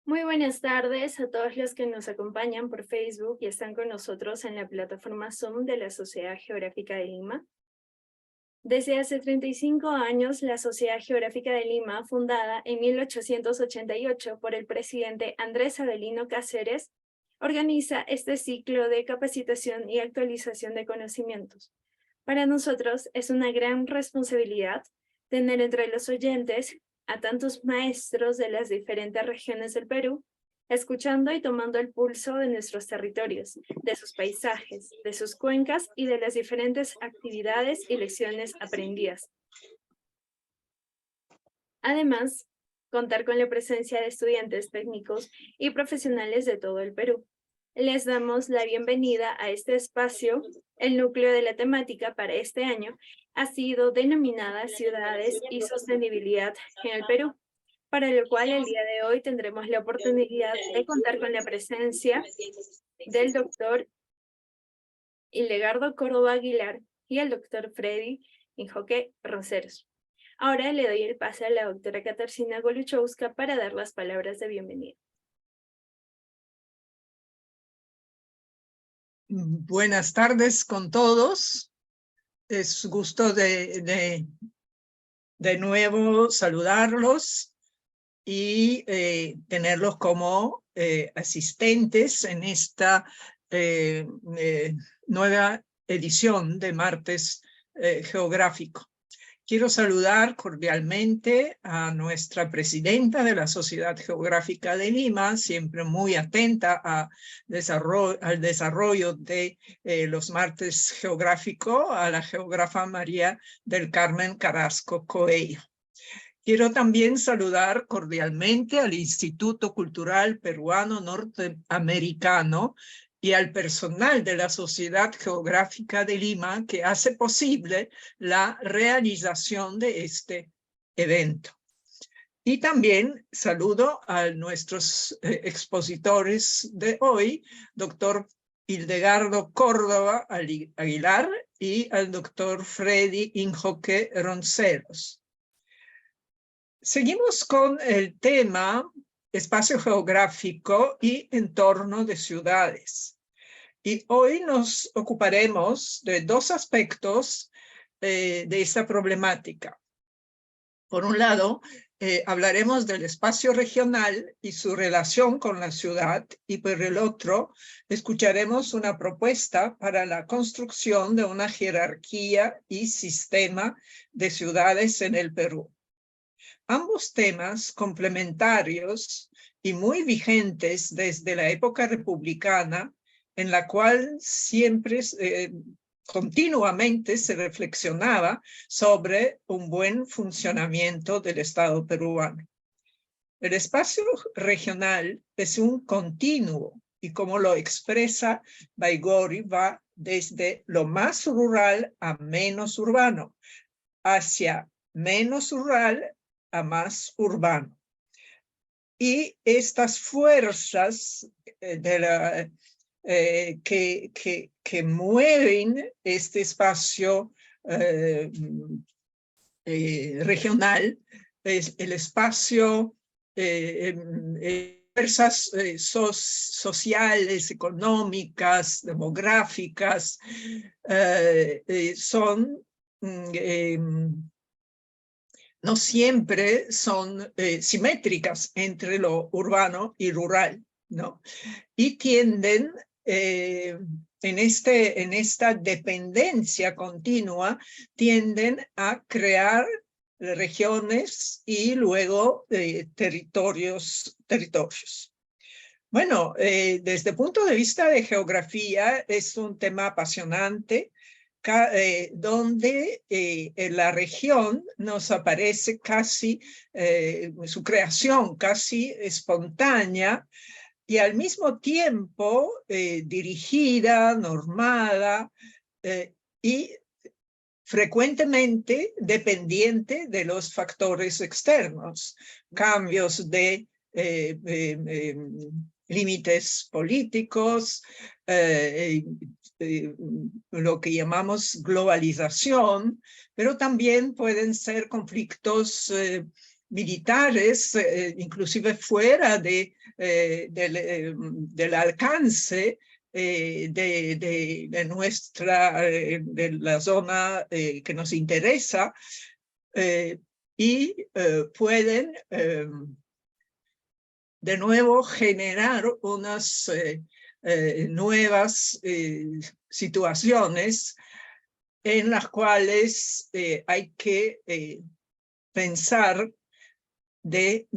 Muy buenas tardes a todos los que nos acompañan por Facebook y están con nosotros en la plataforma Zoom de la Sociedad Geográfica de Lima. Desde hace 35 años, la Sociedad Geográfica de Lima, fundada en 1888 por el presidente Andrés Avelino Cáceres, organiza este ciclo de capacitación y actualización de conocimientos. Para nosotros es una gran responsabilidad tener entre los oyentes a tantos maestros de las diferentes regiones del Perú, escuchando y tomando el pulso de nuestros territorios, de sus paisajes, de sus cuencas y de las diferentes actividades y lecciones aprendidas. Además, contar con la presencia de estudiantes técnicos y profesionales de todo el Perú. Les damos la bienvenida a este espacio. El núcleo de la temática para este año ha sido denominada Ciudades y Sostenibilidad en el Perú, para lo cual el día de hoy tendremos la oportunidad de contar con la presencia del doctor Hildegardo Córdoba Aguilar y el doctor Freddy Injoque Ronceros. Ahora le doy el pase a la doctora Katarzyna Goluchowska para dar las palabras de bienvenida. Buenas tardes con todos. Es gusto de nuevo saludarlos y tenerlos como asistentes en esta nueva edición de Martes Geográfico. Quiero saludar cordialmente a nuestra presidenta de la Sociedad Geográfica de Lima, siempre muy atenta al desarrollo de los martes geográficos, a la geógrafa María del Carmen Carrasco Coello. Quiero también saludar cordialmente al Instituto Cultural Peruano Norteamericano y al personal de la Sociedad Geográfica de Lima que hace posible la realización de este evento. Y también saludo a nuestros expositores de hoy, doctor Hildegardo Córdoba Aguilar y al doctor Freddy Injoque Ronceros. Seguimos con el tema espacio geográfico y entorno de ciudades. Y hoy nos ocuparemos de dos aspectos de esta problemática. Por un lado, hablaremos del espacio regional y su relación con la ciudad, y por el otro, escucharemos una propuesta para la construcción de una jerarquía y sistema de ciudades en el Perú. Ambos temas complementarios y muy vigentes desde la época republicana, en la cual siempre continuamente se reflexionaba sobre un buen funcionamiento del Estado peruano. El espacio regional es un continuo y, como lo expresa Baigorri, va desde lo más rural a menos urbano, hacia menos rural a más urbano. Y estas fuerzas que mueven este espacio regional, es el espacio, fuerzas sociales, económicas, demográficas, son no siempre son simétricas entre lo urbano y rural, ¿no? Y tienden, en esta dependencia continua, tienden a crear regiones y luego territorios. Bueno, desde el punto de vista de geografía es un tema apasionante, donde en la región nos aparece casi su creación casi espontánea y al mismo tiempo dirigida, normada y frecuentemente dependiente de los factores externos, cambios de límites políticos, lo que llamamos globalización, pero también pueden ser conflictos militares, inclusive fuera del alcance de la zona que nos interesa, y pueden de nuevo generar unas nuevas situaciones en las cuales hay que pensar de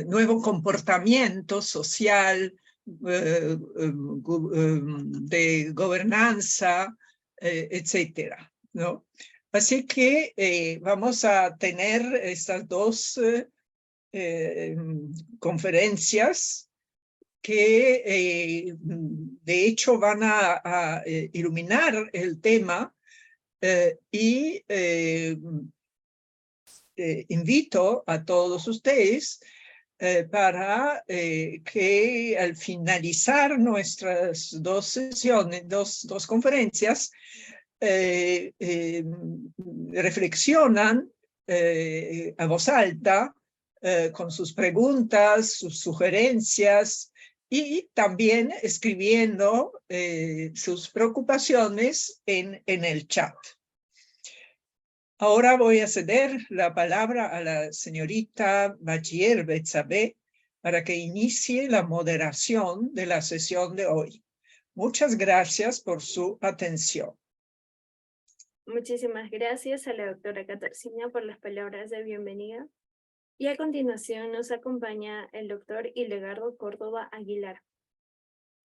nuevo comportamiento social, de gobernanza, etcétera, ¿no? Así que vamos a tener estas dos conferencias que de hecho van a iluminar el tema, y invito a todos ustedes para que al finalizar nuestras dos sesiones, dos conferencias, reflexionan a voz alta con sus preguntas, sus sugerencias, y también escribiendo sus preocupaciones en el chat. Ahora voy a ceder la palabra a la señorita Bachiller Betsabé para que inicie la moderación de la sesión de hoy. Muchas gracias por su atención. Muchísimas gracias a la doctora Katarzyna por las palabras de bienvenida. Y a continuación nos acompaña el doctor Hildegardo Córdoba Aguilar.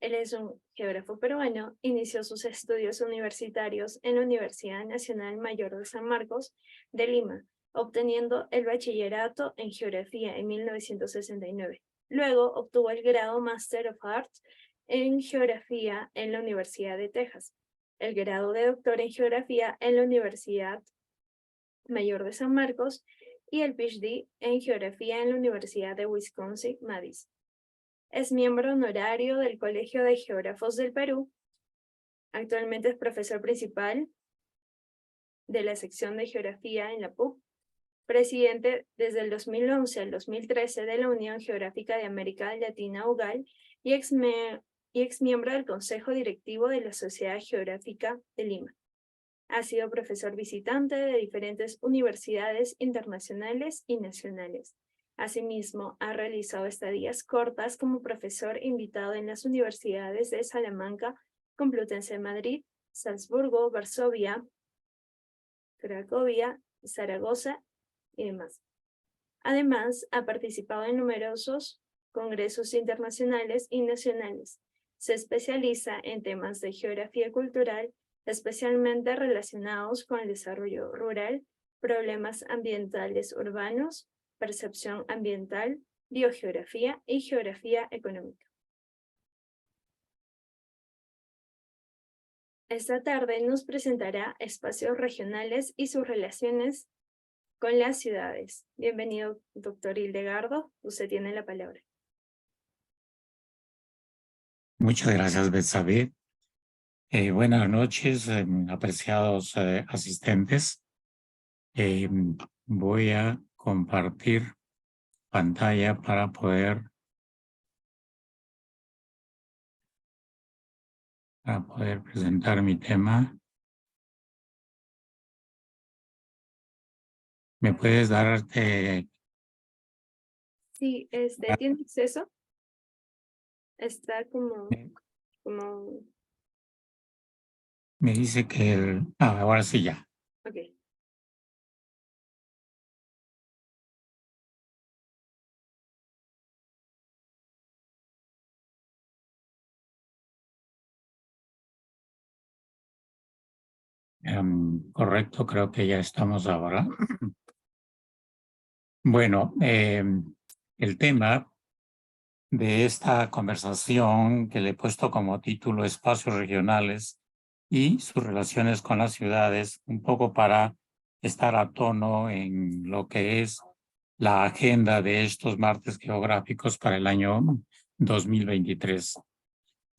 Él es un geógrafo peruano, inició sus estudios universitarios en la Universidad Nacional Mayor de San Marcos de Lima, obteniendo el bachillerato en geografía en 1969. Luego obtuvo el grado Master of Arts en geografía en la Universidad de Texas, el grado de doctor en geografía en la Universidad Mayor de San Marcos y el PhD en geografía en la Universidad de Wisconsin-Madison. Es miembro honorario del Colegio de Geógrafos del Perú. Actualmente es profesor principal de la sección de geografía en la PUC, presidente desde el 2011 al 2013 de la Unión Geográfica de América Latina UGAL y ex miembro del Consejo Directivo de la Sociedad Geográfica de Lima. Ha sido profesor visitante de diferentes universidades internacionales y nacionales. Asimismo, ha realizado estadías cortas como profesor invitado en las universidades de Salamanca, Complutense de Madrid, Salzburgo, Varsovia, Cracovia, Zaragoza y demás. Además, ha participado en numerosos congresos internacionales y nacionales. Se especializa en temas de geografía cultural, especialmente relacionados con el desarrollo rural, problemas ambientales urbanos, percepción ambiental, biogeografía y geografía económica. Esta tarde nos presentará espacios regionales y sus relaciones con las ciudades. Bienvenido, doctor Hildegardo. Usted tiene la palabra. Muchas gracias, Betsabé. Buenas noches, apreciados asistentes. Voy a compartir pantalla para poder presentar mi tema. ¿Me puedes dar? Sí, ¿tiene acceso? Está como... Me dice que ahora sí ya. Ok. Correcto, creo que ya estamos ahora. Bueno, el tema de esta conversación que le he puesto como título Espacios regionales y sus relaciones con las ciudades, un poco para estar a tono en lo que es la agenda de estos martes geográficos para el año 2023.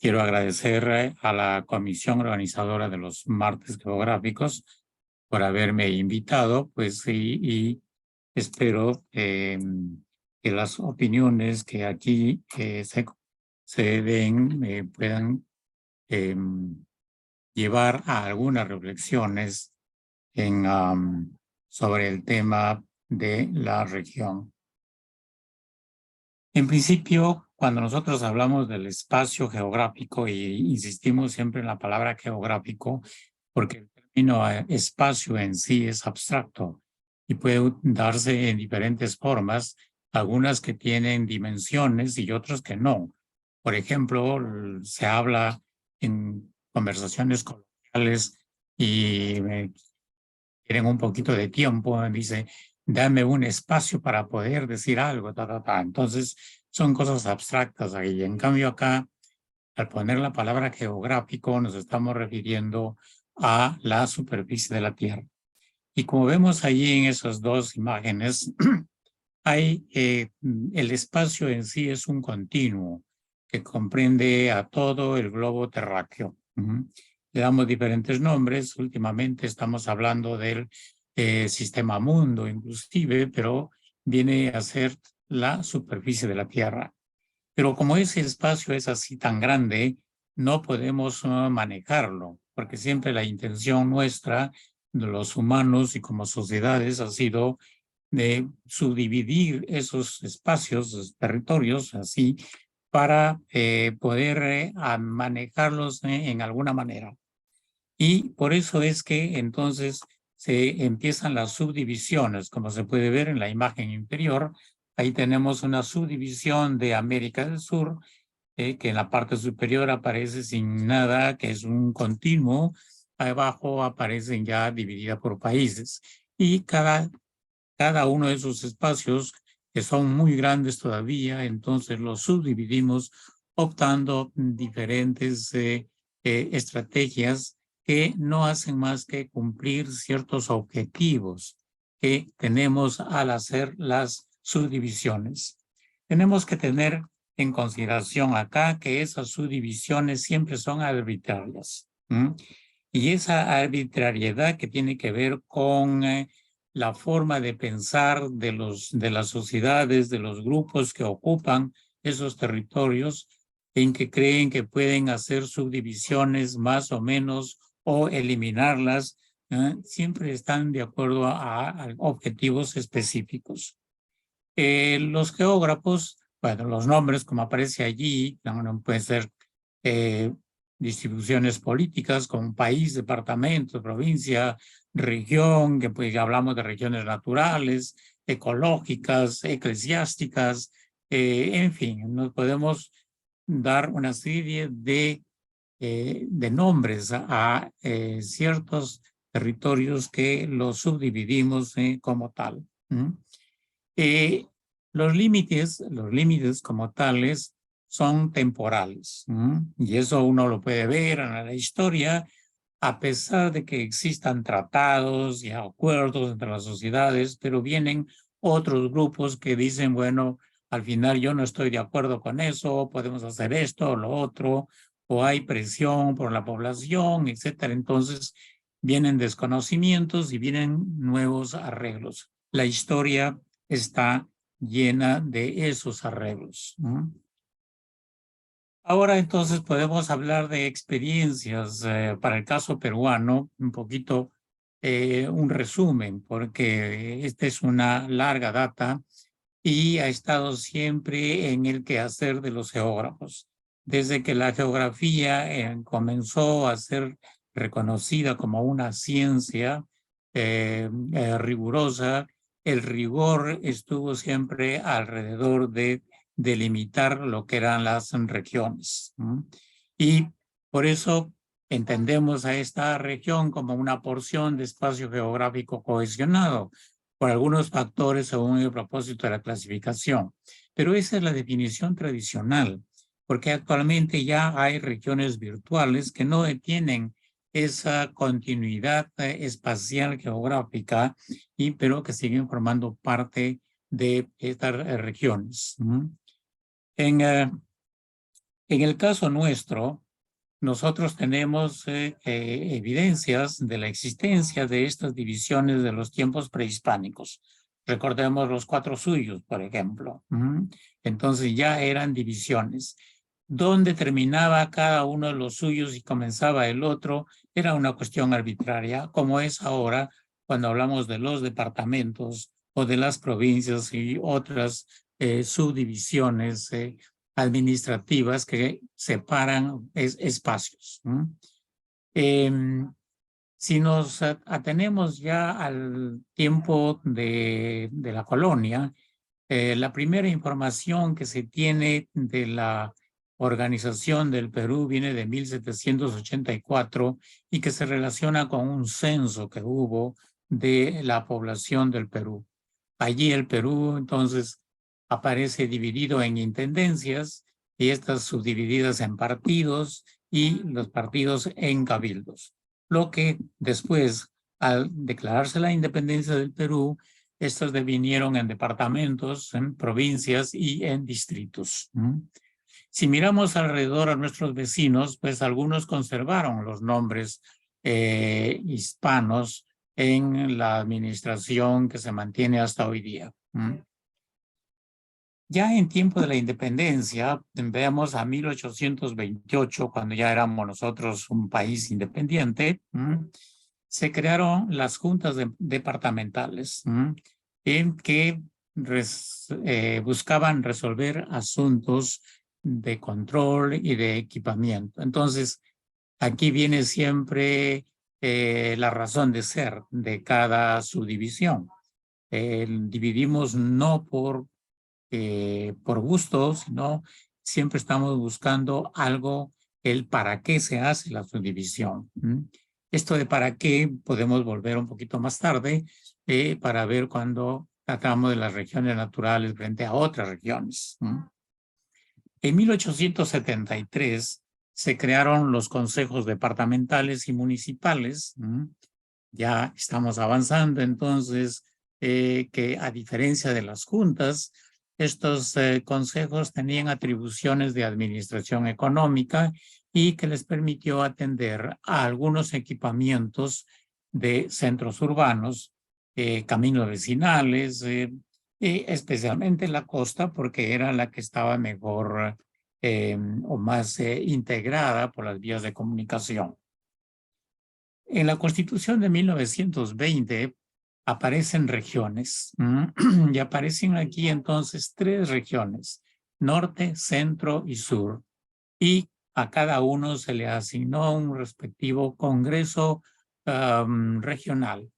Quiero agradecer a la comisión organizadora de los martes geográficos por haberme invitado, pues, y espero que las opiniones que aquí se den puedan llevar a algunas reflexiones sobre el tema de la región. En principio, cuando nosotros hablamos del espacio geográfico, y insistimos siempre en la palabra geográfico, porque el término espacio en sí es abstracto y puede darse en diferentes formas, algunas que tienen dimensiones y otras que no. Por ejemplo, se habla en conversaciones coloquiales y quieren un poquito de tiempo, dice, dame un espacio para poder decir algo, Entonces, son cosas abstractas ahí. En cambio, acá, al poner la palabra geográfico, nos estamos refiriendo a la superficie de la Tierra. Y como vemos allí en esas dos imágenes, hay, el espacio en sí es un continuo que comprende a todo el globo terráqueo. Le damos diferentes nombres. Últimamente estamos hablando del sistema mundo, inclusive, pero viene a ser la superficie de la Tierra. Pero como ese espacio es así tan grande, no podemos manejarlo, porque siempre la intención nuestra de los humanos y como sociedades ha sido de subdividir esos espacios, esos territorios, así, para poder manejarlos en alguna manera. Y por eso es que entonces se empiezan las subdivisiones, como se puede ver en la imagen inferior. Ahí tenemos una subdivisión de América del Sur, que en la parte superior aparece sin nada, que es un continuo. Abajo aparecen ya dividida por países. Y cada uno de esos espacios, que son muy grandes todavía, entonces los subdividimos optando diferentes estrategias que no hacen más que cumplir ciertos objetivos que tenemos al hacer las subdivisiones. Tenemos que tener en consideración acá que esas subdivisiones siempre son arbitrarias. Y esa arbitrariedad que tiene que ver con la forma de pensar de las sociedades, de los grupos que ocupan esos territorios, en que creen que pueden hacer subdivisiones más o menos o eliminarlas, siempre están de acuerdo a objetivos específicos. Los geógrafos, bueno, los nombres como aparece allí, pueden ser distribuciones políticas como país, departamento, provincia, región, que pues hablamos de regiones naturales, ecológicas, eclesiásticas, en fin, nos podemos dar una serie de nombres a ciertos territorios que los subdividimos como tal. Los límites como tales son temporales, y eso uno lo puede ver en la historia, a pesar de que existan tratados y acuerdos entre las sociedades, pero vienen otros grupos que dicen, bueno, al final yo no estoy de acuerdo con eso, podemos hacer esto o lo otro, o hay presión por la población, etcétera. Entonces vienen desconocimientos y vienen nuevos arreglos. La historia está llena de esos arreglos. Ahora entonces podemos hablar de experiencias para el caso peruano, un poquito un resumen, porque esta es una larga data y ha estado siempre en el quehacer de los geógrafos. Desde que la geografía comenzó a ser reconocida como una ciencia rigurosa, el rigor estuvo siempre alrededor de delimitar lo que eran las regiones. Y por eso entendemos a esta región como una porción de espacio geográfico cohesionado por algunos factores según el propósito de la clasificación. Pero esa es la definición tradicional, porque actualmente ya hay regiones virtuales que no tienen esa continuidad espacial geográfica, pero que siguen formando parte de estas regiones. En el caso nuestro, nosotros tenemos evidencias de la existencia de estas divisiones de los tiempos prehispánicos. Recordemos los 4 suyos, por ejemplo. Entonces ya eran divisiones. Dónde terminaba cada uno de los suyos y comenzaba el otro era una cuestión arbitraria, como es ahora cuando hablamos de los departamentos o de las provincias y otras subdivisiones administrativas que separan espacios. Si nos atenemos ya al tiempo de la colonia, la primera información que se tiene de la Organización del Perú viene de 1784 y que se relaciona con un censo que hubo de la población del Perú. Allí el Perú entonces aparece dividido en intendencias y estas subdivididas en partidos y los partidos en cabildos. Lo que después, al declararse la independencia del Perú, estos devinieron en departamentos, en provincias y en distritos. Si miramos alrededor a nuestros vecinos, pues algunos conservaron los nombres hispanos en la administración que se mantiene hasta hoy día. Ya en tiempo de la independencia, veamos a 1828, cuando ya éramos nosotros un país independiente, se crearon las juntas departamentales en que buscaban resolver asuntos de control y de equipamiento. Entonces, aquí viene siempre la razón de ser de cada subdivisión. Dividimos no por gusto, sino siempre estamos buscando algo, el para qué se hace la subdivisión. Esto de para qué podemos volver un poquito más tarde para ver cuando tratamos de las regiones naturales frente a otras regiones. En 1873 se crearon los consejos departamentales y municipales. Ya estamos avanzando entonces que a diferencia de las juntas, estos consejos tenían atribuciones de administración económica y que les permitió atender a algunos equipamientos de centros urbanos, caminos vecinales, especialmente la costa, porque era la que estaba mejor o más integrada por las vías de comunicación. En la Constitución de 1920 aparecen regiones y aparecen aquí entonces 3 regiones, norte, centro y sur, y a cada uno se le asignó un respectivo congreso regional.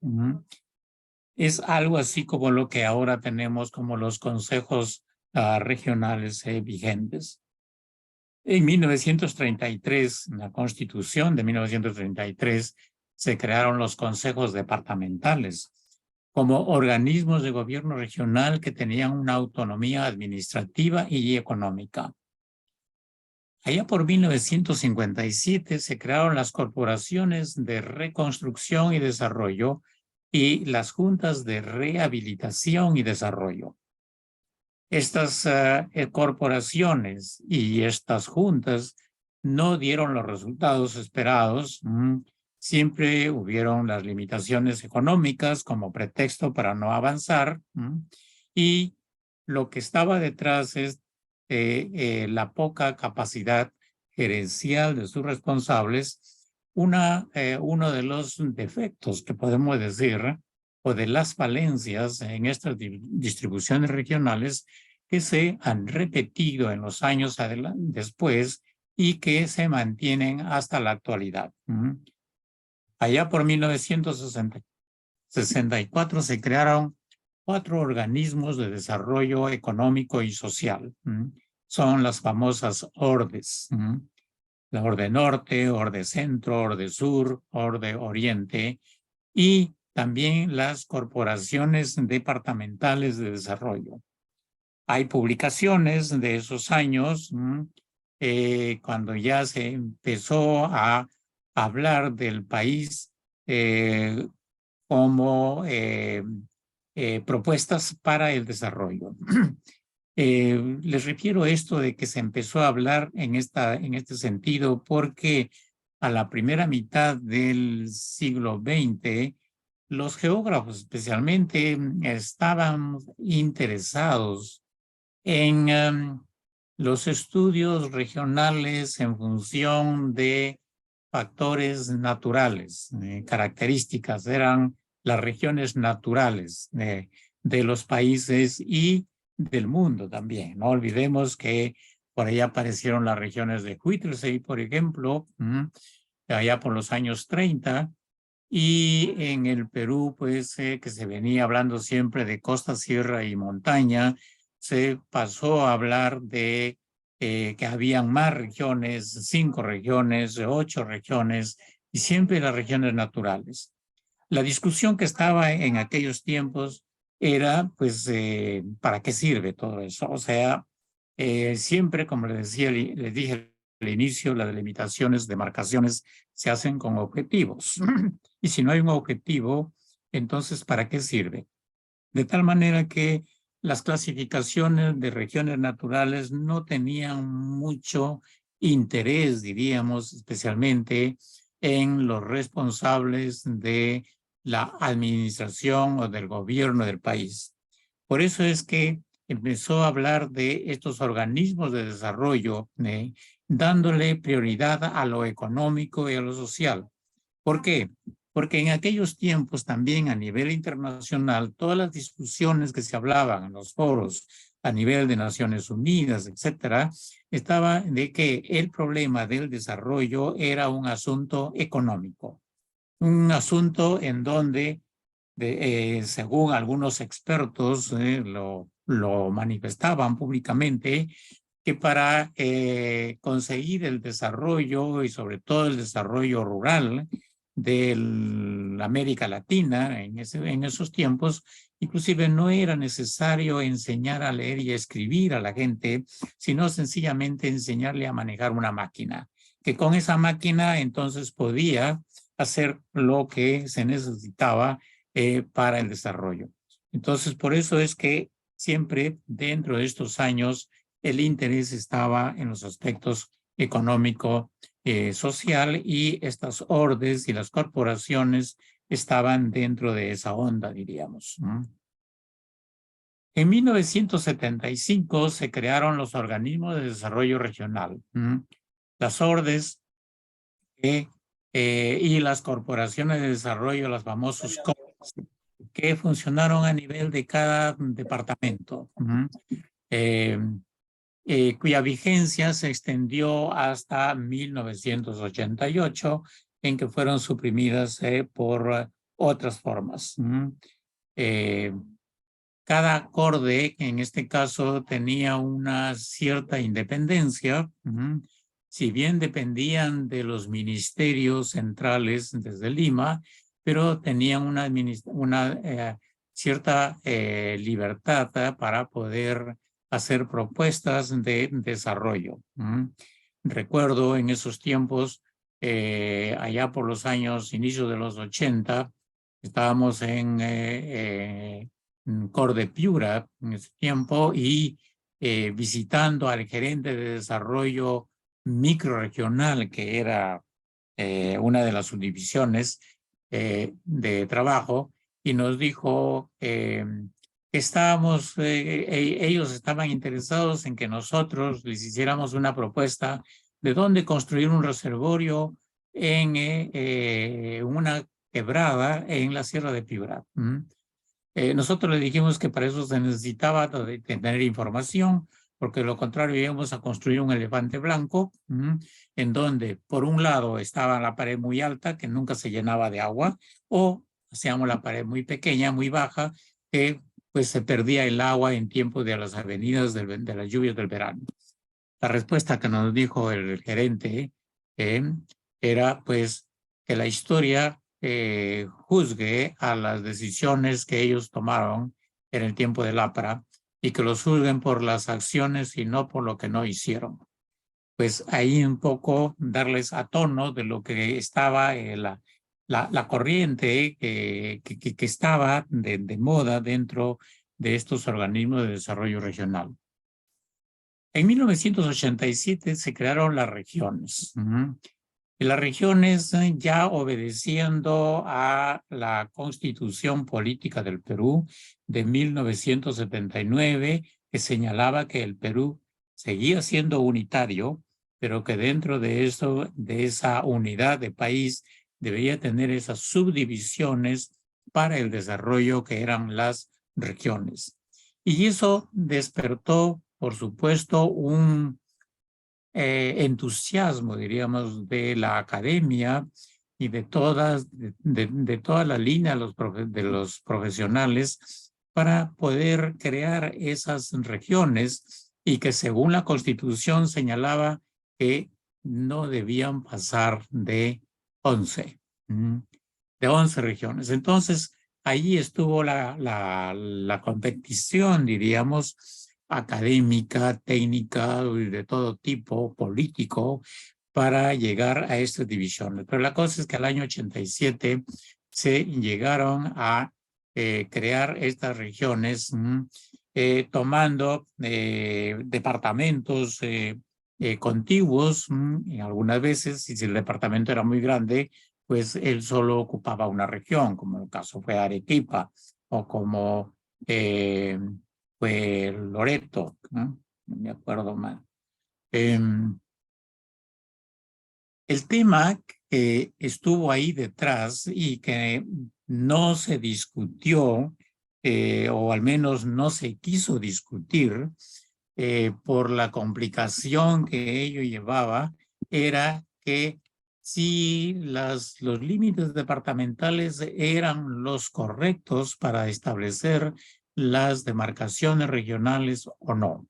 Es algo así como lo que ahora tenemos como los consejos regionales vigentes. En 1933, en la Constitución de 1933, se crearon los consejos departamentales como organismos de gobierno regional que tenían una autonomía administrativa y económica. Allá por 1957 se crearon las corporaciones de reconstrucción y desarrollo y las juntas de rehabilitación y desarrollo. Estas corporaciones y estas juntas no dieron los resultados esperados. Siempre hubieron las limitaciones económicas como pretexto para no avanzar. Y lo que estaba detrás es la poca capacidad gerencial de sus responsables. Uno de los defectos que podemos decir o de las falencias en estas distribuciones regionales que se han repetido en los años después y que se mantienen hasta la actualidad. Allá por 1964 se crearon 4 organismos de desarrollo económico y social. Son las famosas ORDES. La Orde Norte, Orde Centro, Orde Sur, Orde Oriente y también las corporaciones departamentales de desarrollo. Hay publicaciones de esos años cuando ya se empezó a hablar del país como propuestas para el desarrollo. Les refiero esto de que se empezó a hablar en este sentido porque a la primera mitad del siglo XX, los geógrafos especialmente estaban interesados en los estudios regionales en función de factores naturales, características, eran las regiones naturales de los países y del mundo también. No olvidemos que por allá aparecieron las regiones de Whittlesey, por ejemplo, allá por los años 30, y en el Perú, pues, que se venía hablando siempre de costa, sierra y montaña, se pasó a hablar de que habían más regiones, 5 regiones, 8 regiones, y siempre las regiones naturales. La discusión que estaba en aquellos tiempos era, pues, ¿para qué sirve todo eso? O sea, siempre, como les dije al inicio, las delimitaciones, demarcaciones se hacen con objetivos. Y si no hay un objetivo, entonces, ¿para qué sirve? De tal manera que las clasificaciones de regiones naturales no tenían mucho interés, diríamos, especialmente en los responsables de la administración o del gobierno del país. Por eso es que empezó a hablar de estos organismos de desarrollo, dándole prioridad a lo económico y a lo social. ¿Por qué? Porque en aquellos tiempos también a nivel internacional, todas las discusiones que se hablaban en los foros a nivel de Naciones Unidas, etcétera, estaba de que el problema del desarrollo era un asunto económico, un asunto en donde, según algunos expertos lo manifestaban públicamente, que para conseguir el desarrollo y sobre todo el desarrollo rural de la América Latina en esos tiempos, inclusive no era necesario enseñar a leer y a escribir a la gente, sino sencillamente enseñarle a manejar una máquina, que con esa máquina entonces podía hacer lo que se necesitaba para el desarrollo. Entonces, por eso es que siempre dentro de estos años el interés estaba en los aspectos económico, social, y estas ordes y las corporaciones estaban dentro de esa onda, diríamos. En 1975 se crearon los organismos de desarrollo regional, las ordes y las corporaciones de desarrollo, las famosas CODES, que funcionaron a nivel de cada departamento. Cuya vigencia se extendió hasta 1988, en que fueron suprimidas por otras formas. Cada acorde, en este caso, tenía una cierta independencia, si bien dependían de los ministerios centrales desde Lima, pero tenían una cierta libertad para poder hacer propuestas de desarrollo. Recuerdo en esos tiempos, allá por los años, inicios de los 80, estábamos en Cor de Piura en ese tiempo y visitando al gerente de desarrollo microrregional, que era una de las subdivisiones de trabajo, y nos dijo ellos estaban interesados en que nosotros les hiciéramos una propuesta de dónde construir un reservorio en una quebrada en la Sierra de Piura. Nosotros le dijimos que para eso se necesitaba tener información, porque de lo contrario íbamos a construir un elefante blanco, en donde por un lado estaba la pared muy alta, que nunca se llenaba de agua, o hacíamos la pared muy pequeña, muy baja, que pues se perdía el agua en tiempo de las avenidas de las lluvias del verano. La respuesta que nos dijo el gerente era pues que la historia juzgue a las decisiones que ellos tomaron en el tiempo del APRA y que los juzguen por las acciones y no por lo que no hicieron. Pues ahí un poco darles a tono de lo que estaba la corriente que estaba de moda dentro de estos organismos de desarrollo regional. En 1987 se crearon las regiones. Y las regiones, ya obedeciendo a la Constitución Política del Perú de 1979, que señalaba que el Perú seguía siendo unitario, pero que dentro de eso, de esa unidad de país, debería tener esas subdivisiones para el desarrollo que eran las regiones. Y eso despertó, por supuesto, un entusiasmo, diríamos, de la academia y de toda la línea de los profesionales para poder crear esas regiones y que según la Constitución señalaba que no debían pasar de 11 regiones. Entonces, ahí estuvo la competición, diríamos, académica, técnica, de todo tipo, político, para llegar a estas divisiones. Pero la cosa es que al año 87 se llegaron a crear estas regiones tomando departamentos contiguos, y algunas veces, si el departamento era muy grande, pues él solo ocupaba una región, como el caso fue Arequipa, o como fue Loreto, ¿no? No me acuerdo mal. El tema que estuvo ahí detrás y que no se discutió, o al menos no se quiso discutir por la complicación que ello llevaba, era que si los límites departamentales eran los correctos para establecer las demarcaciones regionales o no.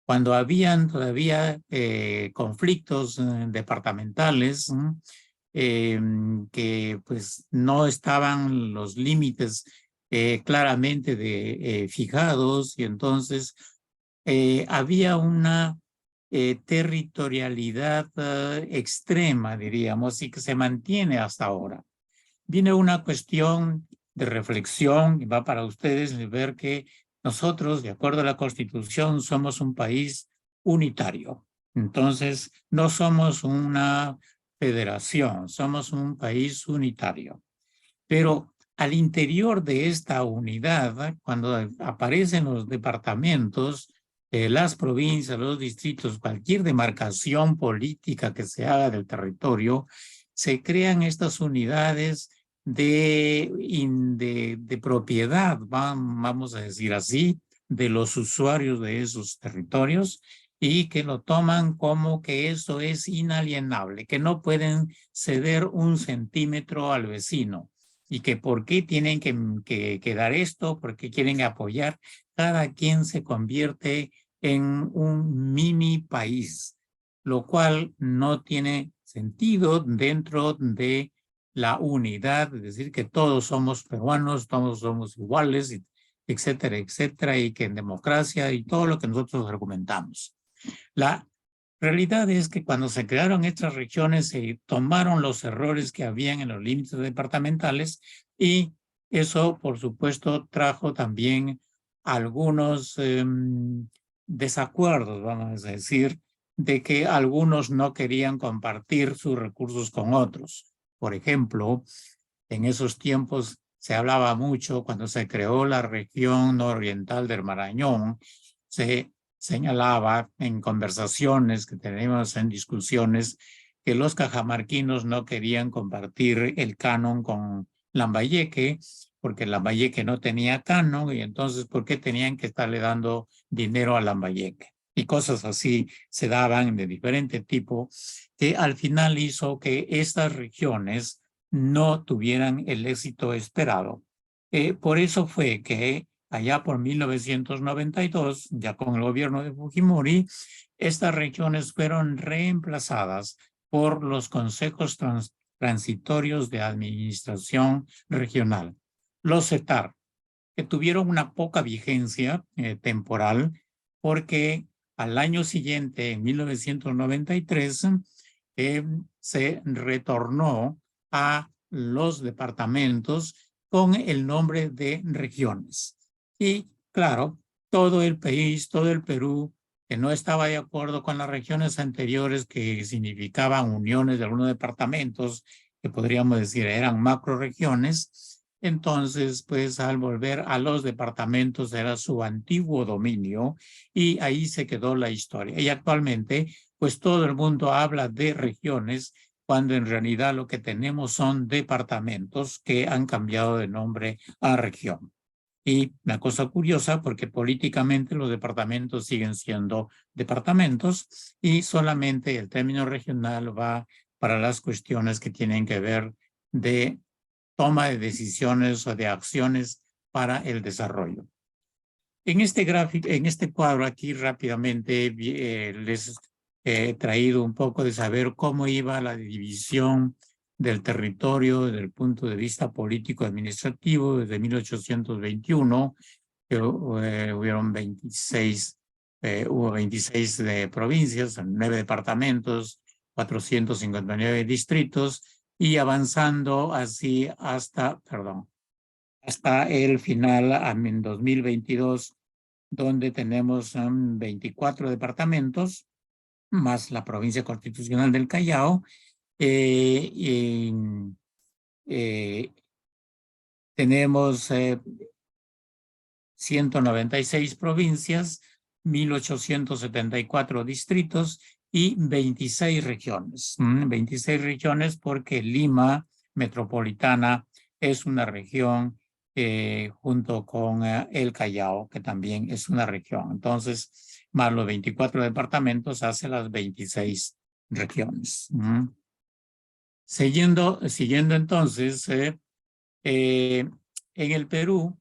Cuando habían todavía conflictos departamentales que pues no estaban los límites claramente fijados, y entonces había una territorialidad extrema, diríamos, y que se mantiene hasta ahora. Viene una cuestión de reflexión, y va para ustedes ver que nosotros, de acuerdo a la Constitución, somos un país unitario. Entonces, no somos una federación, somos un país unitario. Pero al interior de esta unidad, cuando aparecen los departamentos, las provincias, los distritos, cualquier demarcación política que se haga del territorio, se crean estas unidades de propiedad, vamos a decir así, de los usuarios de esos territorios, y que lo toman como que eso es inalienable, que no pueden ceder un centímetro al vecino, y que por qué tienen que dar esto, por qué quieren apoyar. Cada quien se convierte en un mini país, lo cual no tiene sentido dentro de la unidad, es decir, que todos somos peruanos, todos somos iguales, etcétera, etcétera, y que en democracia y todo lo que nosotros argumentamos. La realidad es que cuando se crearon estas regiones se tomaron los errores que habían en los límites departamentales, y eso, por supuesto, trajo también algunos desacuerdos, vamos a decir, de que algunos no querían compartir sus recursos con otros. Por ejemplo, en esos tiempos se hablaba mucho, cuando se creó la región nororiental del Marañón, se señalaba en conversaciones que tenemos, en discusiones, que los cajamarquinos no querían compartir el canon con Lambayeque, porque Lambayeque no tenía canon, y entonces ¿por qué tenían que estarle dando dinero a Lambayeque? Y cosas así se daban de diferente tipo, que al final hizo que estas regiones no tuvieran el éxito esperado. Por eso fue que allá por 1992, ya con el gobierno de Fujimori, estas regiones fueron reemplazadas por los consejos transitorios de administración regional, los CETAR, que tuvieron una poca vigencia temporal, porque al año siguiente, en 1993, se retornó a los departamentos con el nombre de regiones. Y claro, todo el país, todo el Perú que no estaba de acuerdo con las regiones anteriores que significaban uniones de algunos departamentos, que podríamos decir eran macroregiones. Entonces, pues al volver a los departamentos era su antiguo dominio y ahí se quedó la historia. Y actualmente, pues todo el mundo habla de regiones cuando en realidad lo que tenemos son departamentos que han cambiado de nombre a región. Y una cosa curiosa, porque políticamente los departamentos siguen siendo departamentos y solamente el término regional va para las cuestiones que tienen que ver de toma de decisiones o de acciones para el desarrollo. En este gráfico, en este cuadro aquí rápidamente les he traído un poco de saber cómo iba la división del territorio desde el punto de vista político-administrativo desde 1821, que hubieron 26, hubo 26 provincias, 9 departamentos, 459 distritos, y avanzando así hasta el final en 2022, donde tenemos 24 departamentos, más la provincia constitucional del Callao. Tenemos 196 provincias, 1.874 distritos y 26 regiones. 26 regiones porque Lima Metropolitana es una región junto con el Callao, que también es una región. Entonces, más los 24 departamentos hace las 26 regiones. Siguiendo entonces, en el Perú,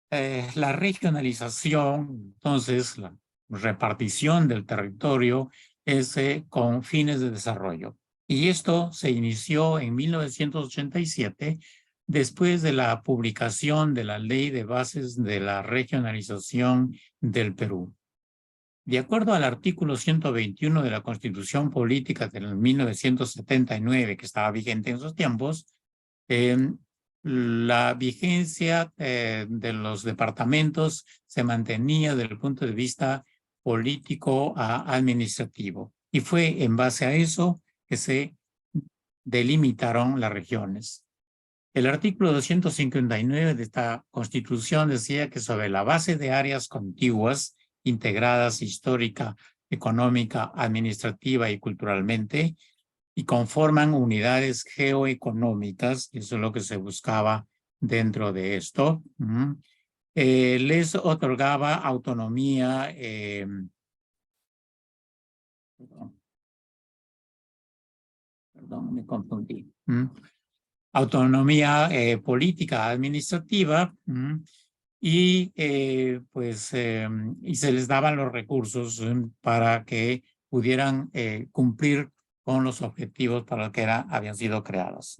la regionalización, entonces la repartición del territorio es con fines de desarrollo. Y esto se inició en 1987 después de la publicación de la Ley de Bases de la Regionalización del Perú. De acuerdo al artículo 121 de la Constitución Política del 1979, que estaba vigente en esos tiempos, la vigencia de los departamentos se mantenía desde el punto de vista político a administrativo. Y fue en base a eso que se delimitaron las regiones. El artículo 259 de esta Constitución decía que sobre la base de áreas contiguas, integradas histórica, económica, administrativa y culturalmente, y conforman unidades geoeconómicas, eso es lo que se buscaba dentro de esto, les otorgaba autonomía, perdón, me confundí, autonomía política administrativa, y y se les daban los recursos para que pudieran cumplir con los objetivos para los que habían sido creados.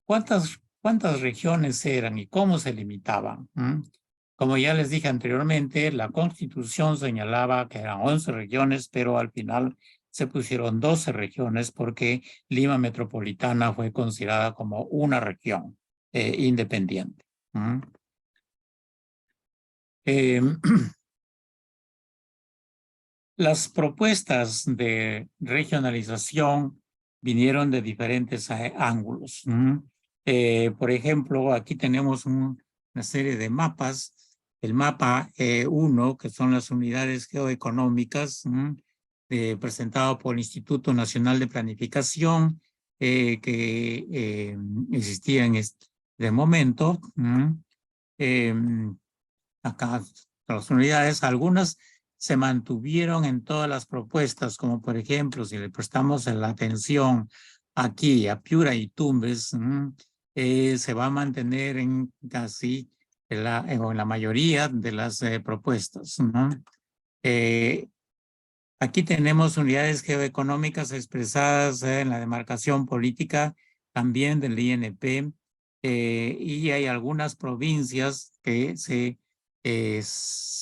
¿Cuántas regiones eran y cómo se limitaban? Como ya les dije anteriormente, la Constitución señalaba que eran 11 regiones, pero al final se pusieron 12 regiones porque Lima Metropolitana fue considerada como una región independiente. Las propuestas de regionalización vinieron de diferentes ángulos. Por ejemplo, aquí tenemos una serie de mapas. El mapa 1, que son las unidades geoeconómicas, presentado por el Instituto Nacional de Planificación, que existía en este momento. Acá las unidades, algunas se mantuvieron en todas las propuestas, como por ejemplo, si le prestamos la atención aquí a Piura y Tumbes, se va a mantener en casi en la mayoría de las propuestas. Aquí tenemos unidades geoeconómicas expresadas en la demarcación política también del INP, y hay algunas provincias que se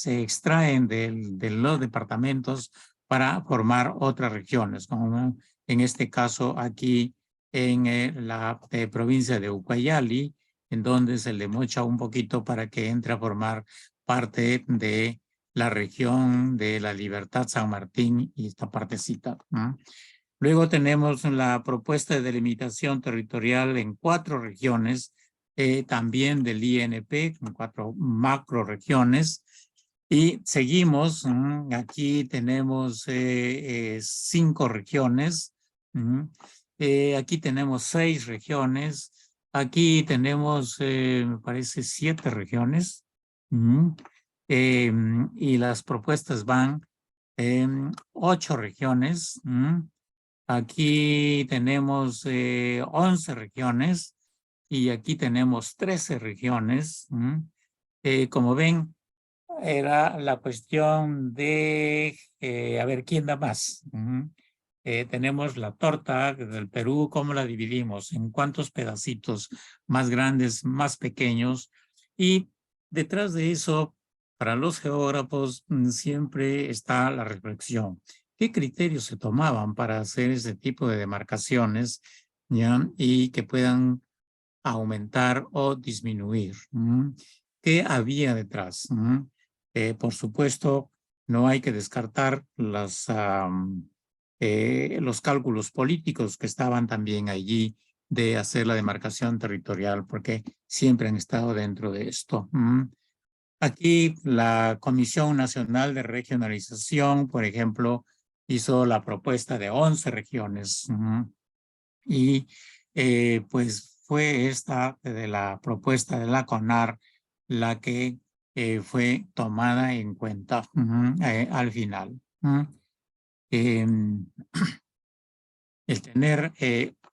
extraen de los departamentos para formar otras regiones, como en este caso aquí en la provincia de Ucayali, en donde se le mocha un poquito para que entre a formar parte de la región de La Libertad, San Martín y esta partecita. Luego tenemos la propuesta de delimitación territorial en 4 regiones, también del INP, con 4 macroregiones. Y seguimos, aquí tenemos 5 regiones, aquí tenemos 6 regiones, aquí tenemos, me parece, 7 regiones, y las propuestas van en 8 regiones. Aquí tenemos 11 regiones y aquí tenemos 13 regiones. Como ven, era la cuestión de, a ver, ¿quién da más? Tenemos la torta del Perú, ¿cómo la dividimos? ¿En cuántos pedacitos? Más grandes, más pequeños. Y detrás de eso, para los geógrafos, siempre está la reflexión. ¿Qué criterios se tomaban para hacer ese tipo de demarcaciones, ya? Y que puedan aumentar o disminuir. ¿Qué había detrás? Por supuesto, no hay que descartar los cálculos políticos que estaban también allí de hacer la demarcación territorial, porque siempre han estado dentro de esto. Aquí la Comisión Nacional de Regionalización, por ejemplo, hizo la propuesta de 11 regiones. Y pues fue esta de la propuesta de la CONAR la que fue tomada en cuenta al final. El tener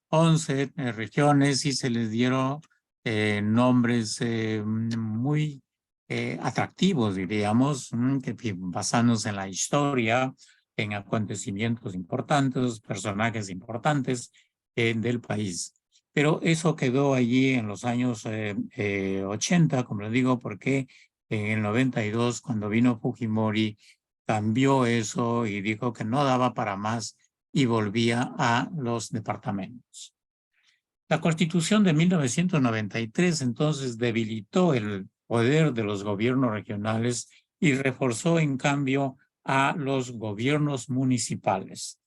11 regiones y se les dieron nombres muy atractivos, diríamos, que basándose en la historia, en acontecimientos importantes, personajes importantes del país. Pero eso quedó allí en los años 80, como lo digo, porque en el 92, cuando vino Fujimori, cambió eso y dijo que no daba para más y volvía a los departamentos. La Constitución de 1993 entonces debilitó el poder de los gobiernos regionales y reforzó en cambio a los gobiernos municipales.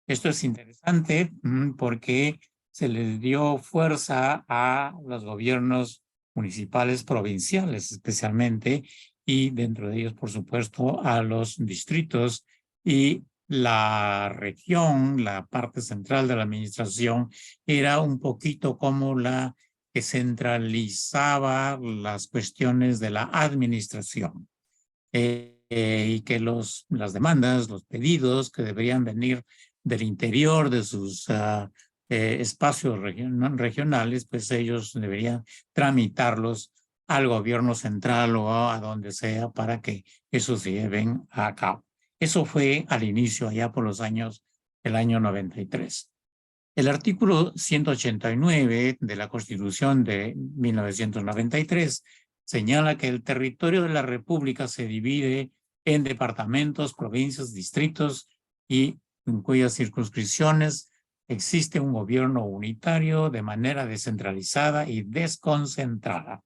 Esto es interesante porque se les dio fuerza a los gobiernos municipales provinciales especialmente y dentro de ellos, por supuesto, a los distritos y la región, la parte central de la administración, era un poquito como la que centralizaba las cuestiones de la administración y que las demandas, los pedidos que deberían venir del interior de sus espacios regionales, pues ellos deberían tramitarlos al gobierno central o a donde sea para que eso se lleven a cabo. Eso fue al inicio, allá por los años, el año 93. El artículo 189 de la Constitución de 1993 señala que el territorio de la República se divide en departamentos, provincias, distritos y en cuyas circunscripciones existe un gobierno unitario de manera descentralizada y desconcentrada.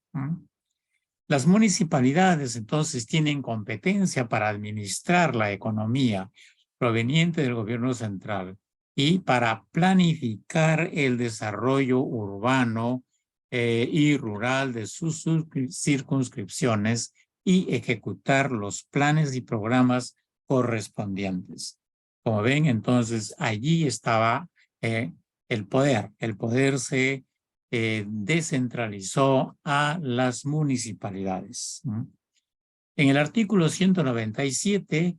Las municipalidades entonces tienen competencia para administrar la economía proveniente del gobierno central y para planificar el desarrollo urbano y rural de sus circunscripciones y ejecutar los planes y programas correspondientes. Como ven, entonces allí estaba el poder. El poder se descentralizó a las municipalidades. En el artículo 197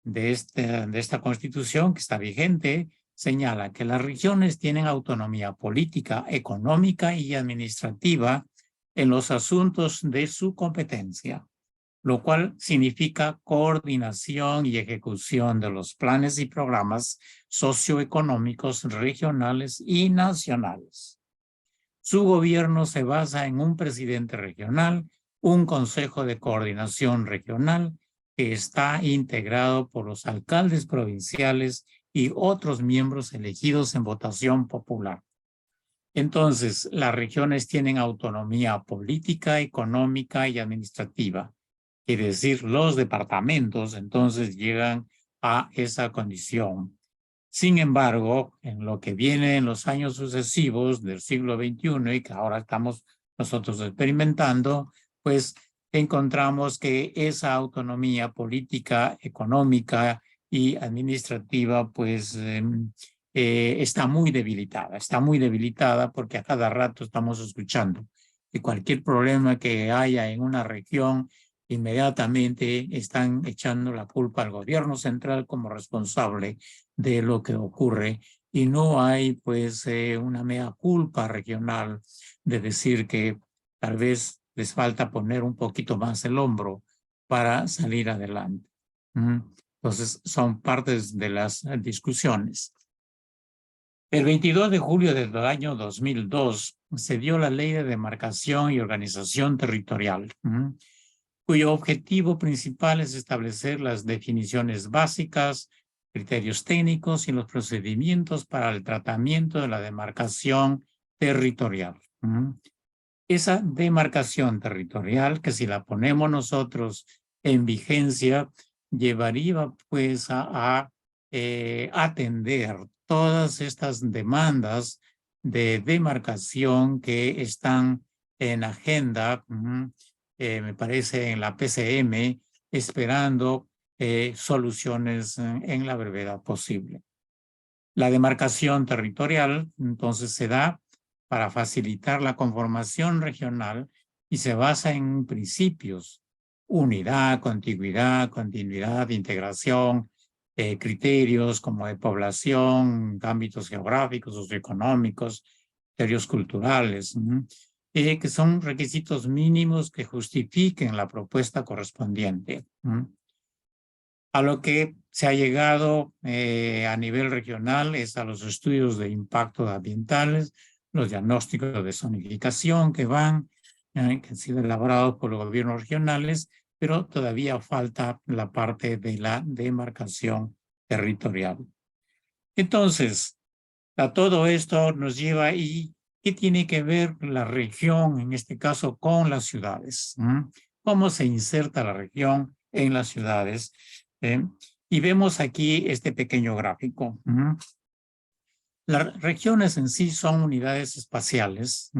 de esta Constitución que está vigente, señala que las regiones tienen autonomía política, económica y administrativa en los asuntos de su competencia, lo cual significa coordinación y ejecución de los planes y programas socioeconómicos regionales y nacionales. Su gobierno se basa en un presidente regional, un consejo de coordinación regional que está integrado por los alcaldes provinciales y otros miembros elegidos en votación popular. Entonces, las regiones tienen autonomía política, económica y administrativa quiere decir los departamentos, entonces llegan a esa condición. Sin embargo, en lo que viene en los años sucesivos del siglo XXI y que ahora estamos nosotros experimentando, pues encontramos que esa autonomía política, económica y administrativa, pues está muy debilitada porque a cada rato estamos escuchando que cualquier problema que haya en una región, inmediatamente están echando la culpa al gobierno central como responsable de lo que ocurre y no hay pues una mea culpa regional de decir que tal vez les falta poner un poquito más el hombro para salir adelante. Entonces son partes de las discusiones. El 22 de julio del año 2002 se dio la Ley de Demarcación y Organización Territorial, cuyo objetivo principal es establecer las definiciones básicas, criterios técnicos y los procedimientos para el tratamiento de la demarcación territorial. Esa demarcación territorial, que si la ponemos nosotros en vigencia, llevaría pues a atender todas estas demandas de demarcación que están en agenda, me parece en la PCM, esperando soluciones en la brevedad posible. La demarcación territorial, entonces, se da para facilitar la conformación regional y se basa en principios: unidad, contiguidad, continuidad, integración, criterios como de población, ámbitos geográficos, socioeconómicos, criterios culturales, que son requisitos mínimos que justifiquen la propuesta correspondiente. A lo que se ha llegado a nivel regional es a los estudios de impacto ambientales, los diagnósticos de zonificación que han sido elaborados por los gobiernos regionales, pero todavía falta la parte de la demarcación territorial. Entonces, a todo esto nos lleva y ¿qué tiene que ver la región, en este caso, con las ciudades? ¿Cómo se inserta la región en las ciudades? Y vemos aquí este pequeño gráfico. Las regiones en sí son unidades espaciales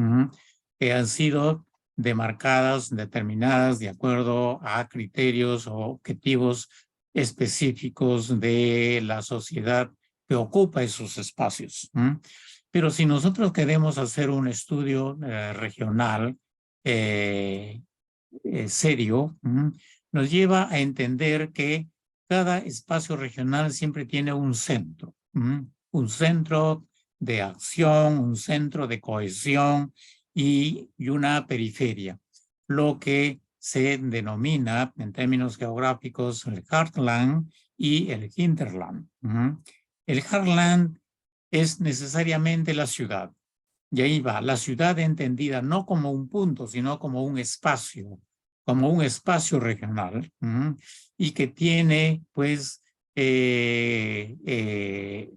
que han sido demarcadas, determinadas de acuerdo a criterios o objetivos específicos de la sociedad que ocupa esos espacios. Pero si nosotros queremos hacer un estudio regional serio, nos lleva a entender que cada espacio regional siempre tiene un centro de acción, un centro de cohesión y una periferia, lo que se denomina en términos geográficos el heartland y el hinterland. El heartland es necesariamente la ciudad. Y ahí va, la ciudad entendida no como un punto, sino como un espacio regional, y que tiene, pues,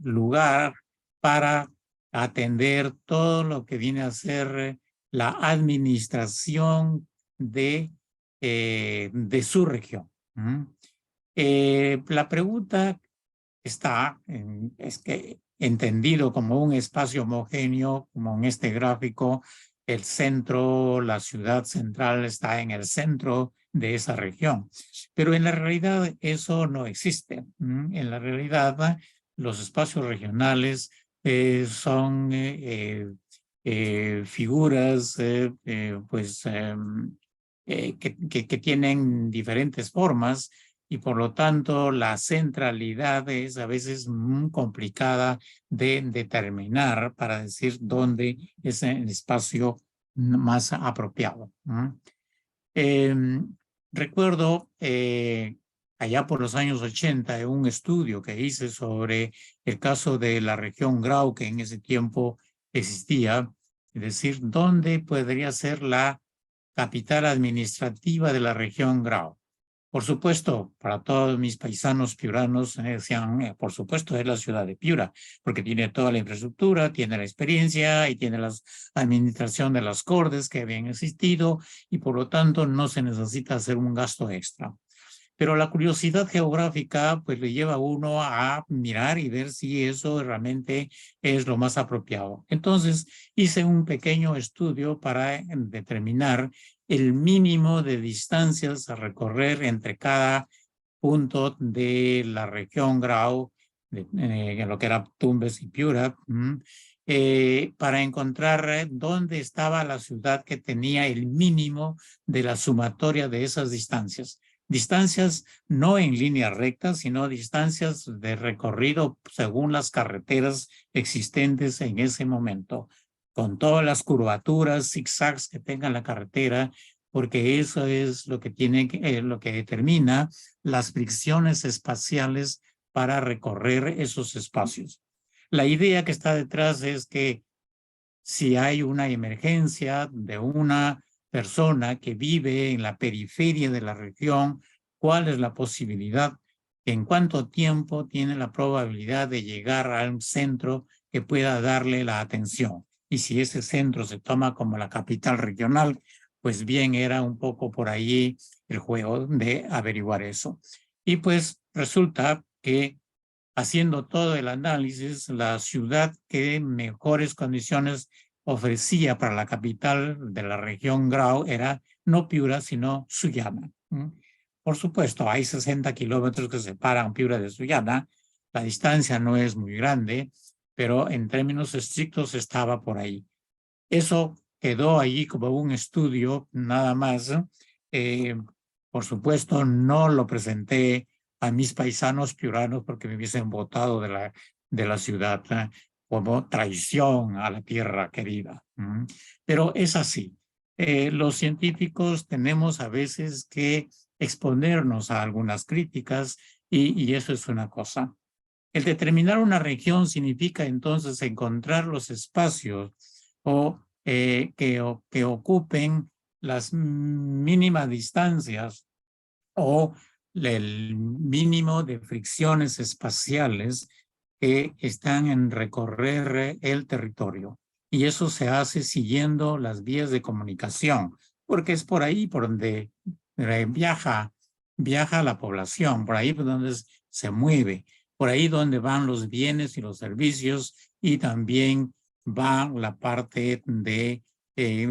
lugar para atender todo lo que viene a ser la administración de su región. La pregunta es que entendido como un espacio homogéneo, como en este gráfico, el centro, la ciudad central está en el centro de esa región. Pero en la realidad eso no existe. En la realidad, los espacios regionales son figuras que tienen diferentes formas, y por lo tanto la centralidad es a veces muy complicada de determinar para decir dónde es el espacio más apropiado. Recuerdo allá por los años 80 un estudio que hice sobre el caso de la región Grau, que en ese tiempo existía, es decir, dónde podría ser la capital administrativa de la región Grau. Por supuesto, para todos mis paisanos piuranos decían, por supuesto, es la ciudad de Piura, porque tiene toda la infraestructura, tiene la experiencia y tiene la administración de las cortes que habían existido y por lo tanto no se necesita hacer un gasto extra. Pero la curiosidad geográfica pues le lleva a uno a mirar y ver si eso realmente es lo más apropiado. Entonces hice un pequeño estudio para determinar el mínimo de distancias a recorrer entre cada punto de la región Grau, en lo que era Tumbes y Piura, para encontrar dónde estaba la ciudad que tenía el mínimo de la sumatoria de esas distancias. Distancias no en línea recta, sino distancias de recorrido según las carreteras existentes en ese momento, con todas las curvaturas, zigzags que tenga la carretera, porque eso es lo que lo que determina las fricciones espaciales para recorrer esos espacios. La idea que está detrás es que si hay una emergencia de una persona que vive en la periferia de la región, ¿cuál es la posibilidad? ¿En cuánto tiempo tiene la probabilidad de llegar a un centro que pueda darle la atención? Y si ese centro se toma como la capital regional, pues bien, era un poco por ahí el juego de averiguar eso. Y pues resulta que haciendo todo el análisis, la ciudad que mejores condiciones ofrecía para la capital de la región Grau era no Piura, sino Sullana. Por supuesto, hay 60 kilómetros que separan Piura de Sullana. La distancia no es muy grande, pero en términos estrictos estaba por ahí. Eso quedó allí como un estudio nada más. Por supuesto, no lo presenté a mis paisanos piuranos porque me hubiesen votado de la ciudad como traición a la tierra querida. Pero es así. Los científicos tenemos a veces que exponernos a algunas críticas y eso es una cosa. El determinar una región significa entonces encontrar los espacios o que ocupen las mínimas distancias o el mínimo de fricciones espaciales que están en recorrer el territorio. Y eso se hace siguiendo las vías de comunicación, porque es por ahí por donde viaja la población, por ahí por donde se mueve, por ahí donde van los bienes y los servicios y también va la parte de,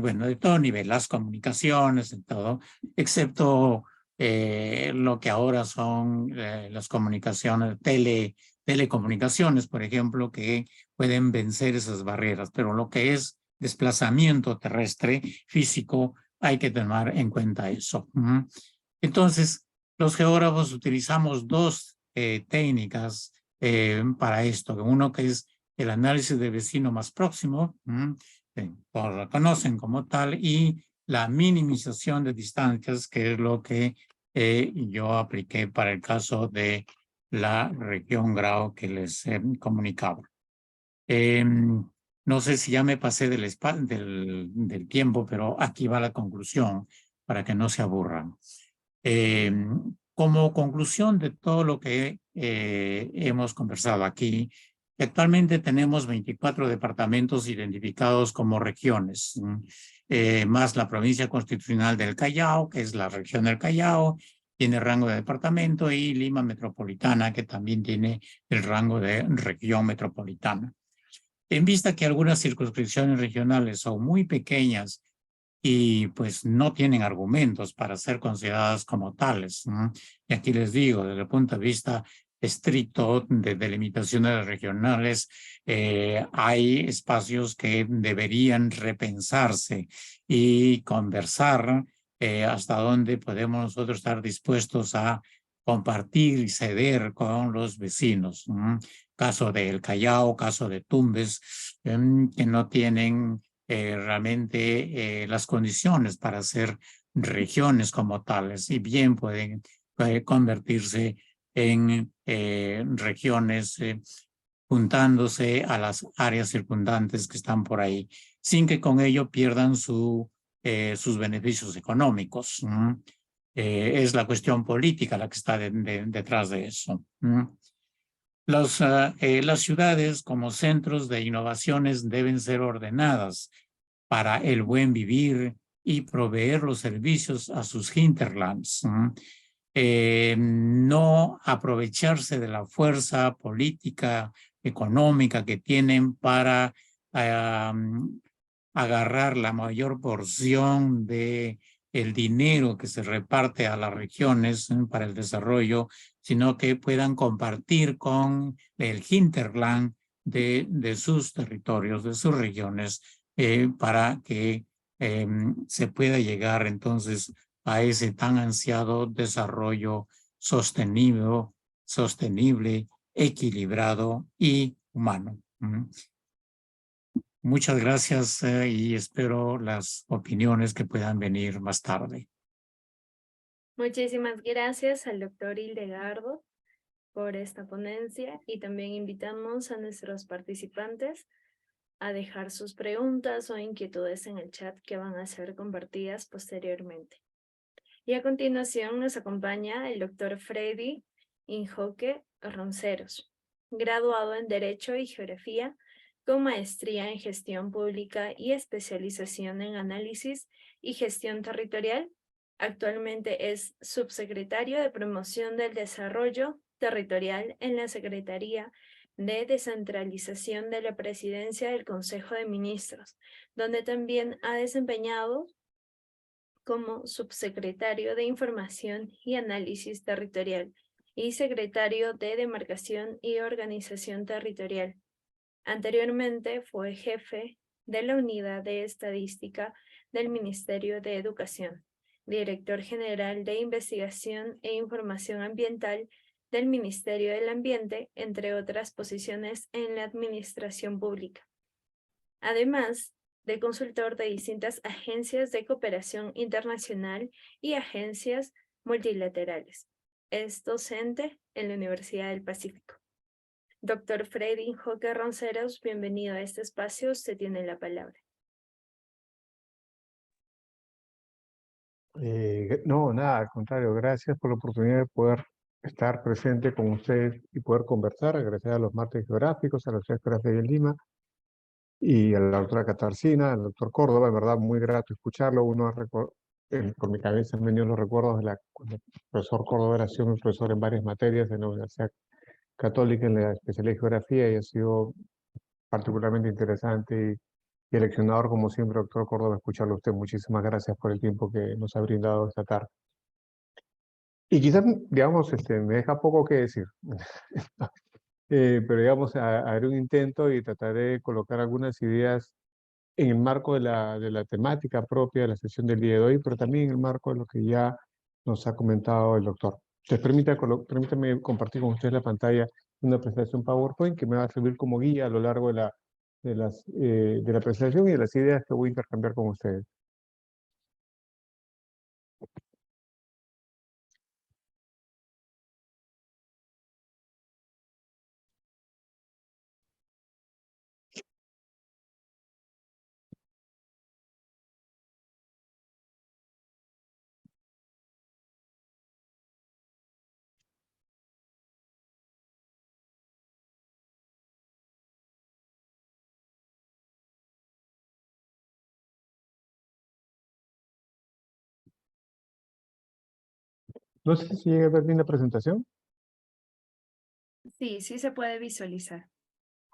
bueno, de todo nivel, las comunicaciones, en todo, excepto lo que ahora son las comunicaciones, telecomunicaciones, por ejemplo, que pueden vencer esas barreras, pero lo que es desplazamiento terrestre físico, hay que tomar en cuenta eso. Entonces, los geógrafos utilizamos dos técnicas para esto. Uno que es el análisis de vecino más próximo, lo conocen como tal, y la minimización de distancias, que es lo que yo apliqué para el caso de la región Grau que les comunicaba. No sé si ya me pasé del tiempo, pero aquí va la conclusión para que no se aburran. Como conclusión de todo lo que hemos conversado aquí, actualmente tenemos 24 departamentos identificados como regiones, más la provincia constitucional del Callao, que es la región del Callao, tiene rango de departamento, y Lima Metropolitana, que también tiene el rango de región metropolitana. En vista que algunas circunscripciones regionales son muy pequeñas y pues no tienen argumentos para ser consideradas como tales. Y aquí les digo, desde el punto de vista estricto de delimitaciones regionales, hay espacios que deberían repensarse y conversar hasta dónde podemos nosotros estar dispuestos a compartir y ceder con los vecinos. Caso del Callao, caso de Tumbes, que no tienen realmente las condiciones para ser regiones como tales, y bien pueden convertirse en regiones juntándose a las áreas circundantes que están por ahí, sin que con ello pierdan sus beneficios económicos. es la cuestión política la que está detrás de eso. Las ciudades como centros de innovaciones deben ser ordenadas para el buen vivir y proveer los servicios a sus hinterlands. No aprovecharse de la fuerza política, económica que tienen para agarrar la mayor porción de el dinero que se reparte a las regiones para el desarrollo, sino que puedan compartir con el hinterland de sus territorios, de sus regiones, para que se pueda llegar entonces a ese tan ansiado desarrollo sostenible, equilibrado y humano. Muchas gracias y espero las opiniones que puedan venir más tarde. Muchísimas gracias al doctor Hildegardo por esta ponencia y también invitamos a nuestros participantes a dejar sus preguntas o inquietudes en el chat que van a ser compartidas posteriormente. Y a continuación nos acompaña el doctor Freddy Injoque Ronceros, graduado en Derecho y Geografía, con maestría en Gestión Pública y especialización en Análisis y Gestión Territorial. Actualmente es subsecretario de Promoción del Desarrollo Territorial en la Secretaría de Descentralización de la Presidencia del Consejo de Ministros, donde también ha desempeñado como subsecretario de Información y Análisis Territorial y secretario de Demarcación y Organización Territorial. Anteriormente fue jefe de la Unidad de Estadística del Ministerio de Educación, director general de Investigación e Información Ambiental del Ministerio del Ambiente, entre otras posiciones en la administración pública. Además de consultor de distintas agencias de cooperación internacional y agencias multilaterales. Es docente en la Universidad del Pacífico. Doctor Freddy Injoque Ronceros, bienvenido a este espacio. Usted tiene la palabra. No, nada, al contrario, gracias por la oportunidad de poder estar presente con ustedes y poder conversar. Agradecer a los martes geográficos, a la Sociedad Geográfica de Lima y a la doctora Katarzyna, al doctor Córdoba. En verdad, muy grato escucharlo. Por mi cabeza me han venido los recuerdos de cuando el profesor Córdoba ha sido mi profesor en varias materias en la Universidad Católica en la especialidad de Geografía y ha sido particularmente interesante y eleccionador, como siempre, doctor Córdoba, escucharlo a usted. Muchísimas gracias por el tiempo que nos ha brindado esta tarde. Y quizás, digamos, me deja poco que decir, pero digamos, haré un intento y trataré de colocar algunas ideas en el marco de la temática propia de la sesión del día de hoy, pero también en el marco de lo que ya nos ha comentado el doctor. Entonces, permítame compartir con ustedes la pantalla una presentación PowerPoint que me va a servir como guía a lo largo de la presentación y de las ideas que voy a intercambiar con ustedes. No sé si llega a ver bien la presentación. Sí, sí se puede visualizar.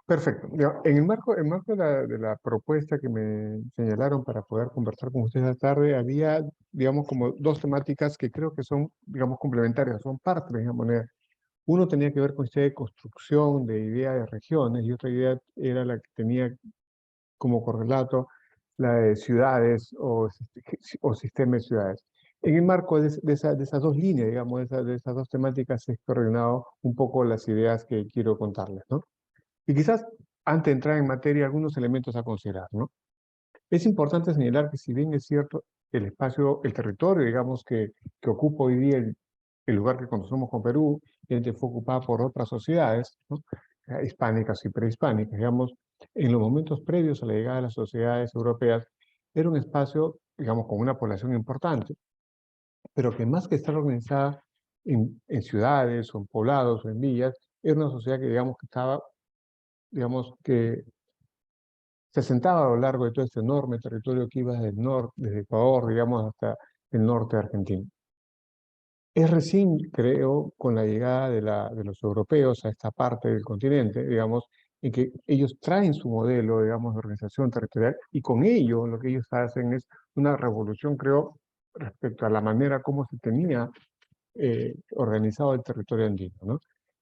Perfecto. En el marco de la propuesta que me señalaron para poder conversar con ustedes esta tarde, había, digamos, como dos temáticas que creo que son, digamos, complementarias, son parte de la misma moneda. Uno tenía que ver con esta construcción de idea de regiones y otra idea era la que tenía como correlato la de ciudades o sistemas de ciudades. En el marco de esas dos líneas, digamos, de esas dos temáticas, he coordinado un poco las ideas que quiero contarles, ¿no? Y quizás, antes de entrar en materia, algunos elementos a considerar, ¿no? Es importante señalar que si bien es cierto, el espacio, el territorio, digamos, que ocupa hoy día el lugar que conocemos como Perú, fue ocupado por otras sociedades, ¿no? Hispánicas y prehispánicas, digamos, en los momentos previos a la llegada de las sociedades europeas, era un espacio, digamos, con una población importante, pero que más que estar organizada en ciudades o en poblados o en villas, era una sociedad que digamos que estaba, digamos que se asentaba a lo largo de todo este enorme territorio que iba desde el norte, desde Ecuador, digamos, hasta el norte de Argentina. Es recién, creo, con la llegada de los europeos a esta parte del continente, digamos, en que ellos traen su modelo, digamos, de organización territorial y con ello lo que ellos hacen es una revolución, creo, respecto a la manera como se tenía organizado el territorio andino, ¿no?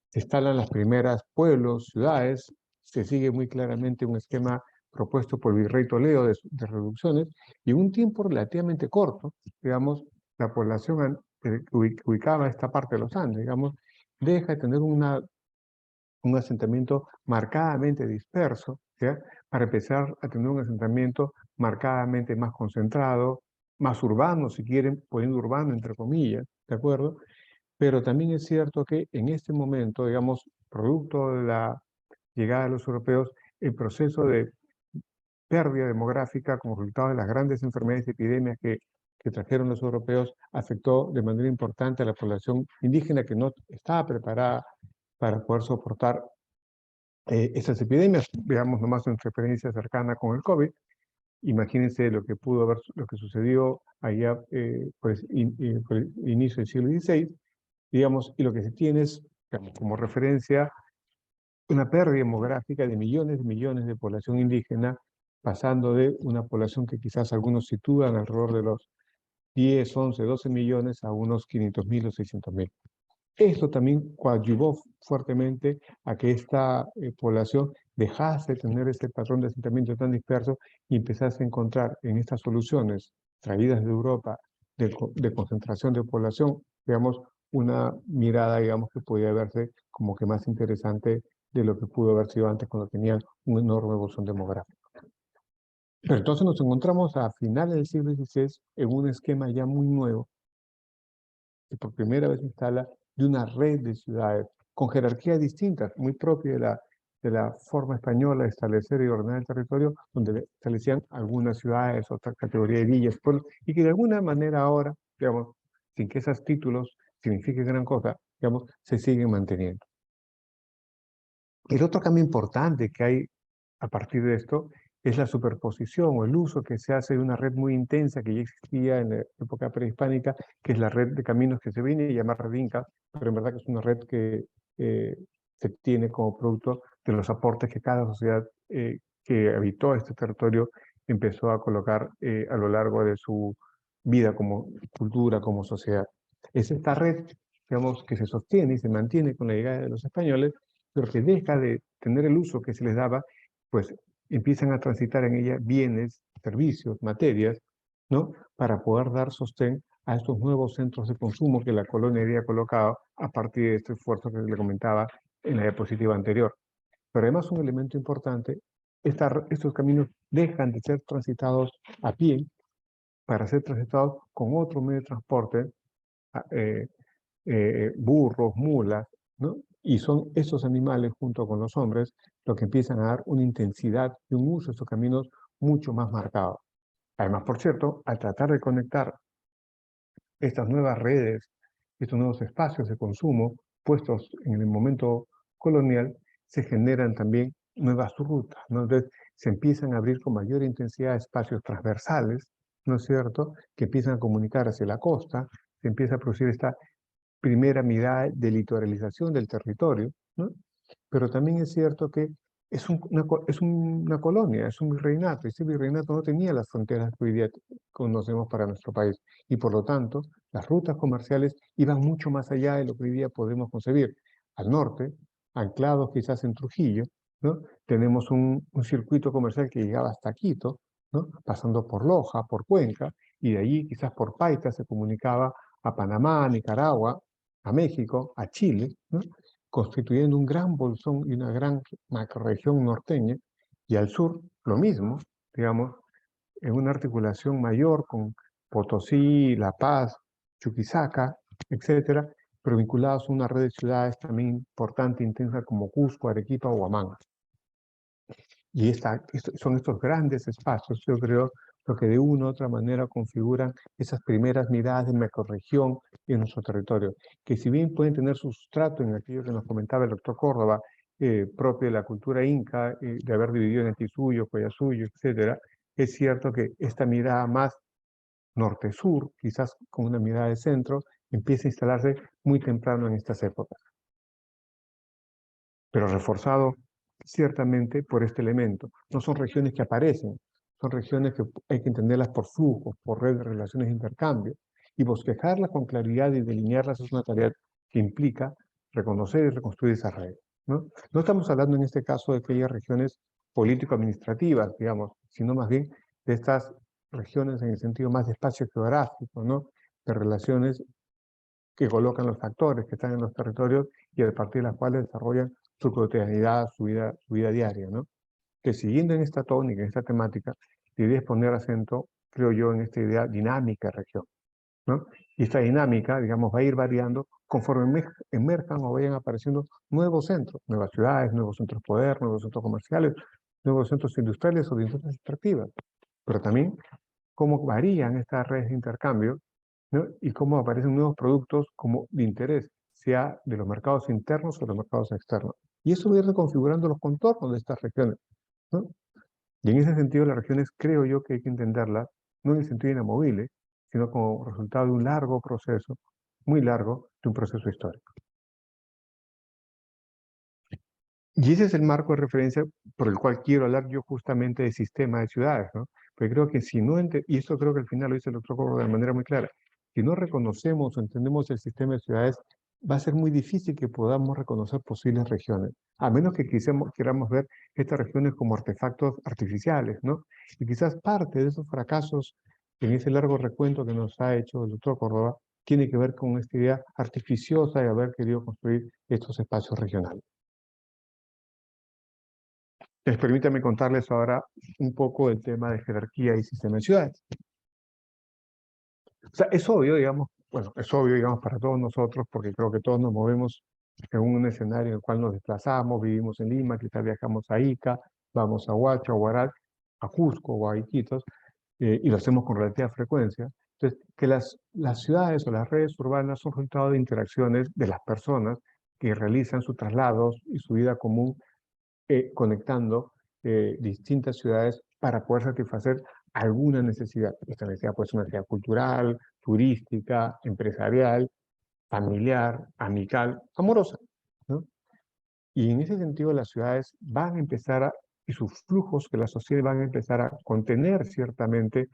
Se instalan las primeras pueblos, ciudades, se sigue muy claramente un esquema propuesto por el virrey Toledo de reducciones, y en un tiempo relativamente corto, digamos, la población que ubicaba esta parte de los Andes, digamos, deja de tener un asentamiento marcadamente disperso, ¿ya? Para empezar a tener un asentamiento marcadamente más concentrado, más urbano, si quieren, poniendo urbano entre comillas, ¿de acuerdo? Pero también es cierto que en este momento, digamos, producto de la llegada de los europeos, el proceso de pérdida demográfica como resultado de las grandes enfermedades y epidemias que trajeron los europeos afectó de manera importante a la población indígena que no estaba preparada para poder soportar esas epidemias. Veamos nomás nuestra experiencia cercana con el COVID. Imagínense lo que pudo haber, lo que sucedió allá pues, por el inicio del siglo XVI, digamos, y lo que se tiene es, digamos, como referencia una pérdida demográfica de millones de población indígena, pasando de una población que quizás algunos sitúan alrededor de los 10, 11, 12 millones a unos 500.000 o 600.000. Esto también coadyuvó fuertemente a que esta población dejase de tener este patrón de asentamiento tan disperso y empezase a encontrar en estas soluciones traídas de Europa de concentración de población, digamos, una mirada, digamos, que podía verse como que más interesante de lo que pudo haber sido antes cuando tenían una enorme evolución demográfica. Pero entonces nos encontramos a finales del siglo XVI en un esquema ya muy nuevo, que por primera vez se instala, de una red de ciudades con jerarquías distintas, muy propia de la forma española de establecer y ordenar el territorio, donde establecían algunas ciudades, otra categoría de villas, pueblos, y que de alguna manera ahora, digamos, sin que esos títulos signifiquen gran cosa, digamos, se siguen manteniendo. El otro cambio importante que hay a partir de esto es la superposición o el uso que se hace de una red muy intensa que ya existía en la época prehispánica, que es la red de caminos que se viene a llamar red Inca, pero en verdad que es una red que se tiene como producto de los aportes que cada sociedad que habitó este territorio empezó a colocar a lo largo de su vida como cultura, como sociedad. Es esta red, digamos, que se sostiene y se mantiene con la llegada de los españoles, pero que deja de tener el uso que se les daba, pues empiezan a transitar en ella bienes, servicios, materias, ¿no? Para poder dar sostén a estos nuevos centros de consumo que la colonia había colocado a partir de este esfuerzo que le comentaba en la diapositiva anterior. Pero además un elemento importante, estos caminos dejan de ser transitados a pie para ser transitados con otro medio de transporte, burros, mulas, ¿no? Y son esos animales junto con los hombres los que empiezan a dar una intensidad y un uso de estos caminos mucho más marcado. Además, por cierto, al tratar de conectar estas nuevas redes, estos nuevos espacios de consumo puestos en el momento colonial, se generan también nuevas rutas, ¿no? Entonces, se empiezan a abrir con mayor intensidad espacios transversales, ¿no es cierto?, que empiezan a comunicar hacia la costa, se empieza a producir esta primera mirada de litoralización del territorio, ¿no? Pero también es cierto que es una colonia, es un virreinato, y ese virreinato no tenía las fronteras que hoy día conocemos para nuestro país, y por lo tanto las rutas comerciales iban mucho más allá de lo que hoy día podemos concebir. Al norte, anclados quizás en Trujillo, ¿no? Tenemos un circuito comercial que llegaba hasta Quito, ¿no? Pasando por Loja, por Cuenca, y de allí quizás por Paita se comunicaba a Panamá, a Nicaragua, a México, a Chile, ¿no? Constituyendo un gran bolsón y una gran macrorregión norteña, y al sur lo mismo, digamos, en una articulación mayor con Potosí, La Paz, Chuquisaca, etcétera, pero vinculados a una red de ciudades también importante, intensa como Cusco, Arequipa o Huamanga. Y son estos grandes espacios, yo creo, lo que de una u otra manera configuran esas primeras miradas de macrorregión en nuestro territorio, que si bien pueden tener su sustrato en aquello que nos comentaba el doctor Córdoba, propio de la cultura inca, de haber dividido en Antisuyo, Collasuyo, etcétera, es cierto que esta mirada más norte-sur, quizás con una mirada de centro, empieza a instalarse muy temprano en estas épocas. Pero reforzado ciertamente por este elemento. No son regiones que aparecen, son regiones que hay que entenderlas por flujos, por redes de relaciones de intercambio. Y bosquejarlas con claridad y delinearlas es una tarea que implica reconocer y reconstruir esas redes, ¿no? No estamos hablando en este caso de aquellas regiones político-administrativas, digamos, sino más bien de estas regiones en el sentido más de espacio geográfico, ¿no? De relaciones que colocan los actores que están en los territorios y a partir de las cuales desarrollan su cotidianidad, su vida diaria, ¿no? Que siguiendo en esta tónica, en esta temática, la idea es poner acento, creo yo, en esta idea dinámica de región, ¿no? Y esta dinámica, digamos, va a ir variando conforme emerjan o vayan apareciendo nuevos centros, nuevas ciudades, nuevos centros de poder, nuevos centros comerciales, nuevos centros industriales o de industrias extractivas. Pero también cómo varían estas redes de intercambio, ¿no? Y cómo aparecen nuevos productos como de interés, sea de los mercados internos o de los mercados externos. Y eso va a ir reconfigurando los contornos de estas regiones, ¿no? Y en ese sentido, las regiones creo yo que hay que entenderlas, no en el sentido inamovible, sino como resultado de un largo proceso, muy largo, de un proceso histórico. Y ese es el marco de referencia por el cual quiero hablar yo justamente de sistema de ciudades, ¿no? Porque creo que si no, y esto creo que al final lo dice el doctor Córdoba de manera muy clara, si no reconocemos o entendemos el sistema de ciudades, va a ser muy difícil que podamos reconocer posibles regiones, a menos que queramos ver estas regiones como artefactos artificiales, ¿no? Y quizás parte de esos fracasos en ese largo recuento que nos ha hecho el doctor Córdoba tiene que ver con esta idea artificiosa de haber querido construir estos espacios regionales. Permítanme contarles ahora un poco del tema de jerarquía y sistema de ciudades. O sea, es obvio, digamos, bueno, es obvio, digamos, para todos nosotros, porque creo que todos nos movemos en un escenario en el cual nos desplazamos, vivimos en Lima, quizás viajamos a Ica, vamos a Huacho, a Huaral, a Cusco o a Iquitos, y lo hacemos con relativa frecuencia. Entonces, que las ciudades o las redes urbanas son resultado de interacciones de las personas que realizan sus traslados y su vida común conectando distintas ciudades para poder satisfacer alguna necesidad. Esta necesidad puede ser una necesidad cultural, turística, empresarial, familiar, amical, amorosa, ¿no? Y en ese sentido las ciudades van a empezar y sus flujos que la sociedad van a empezar a contener ciertamente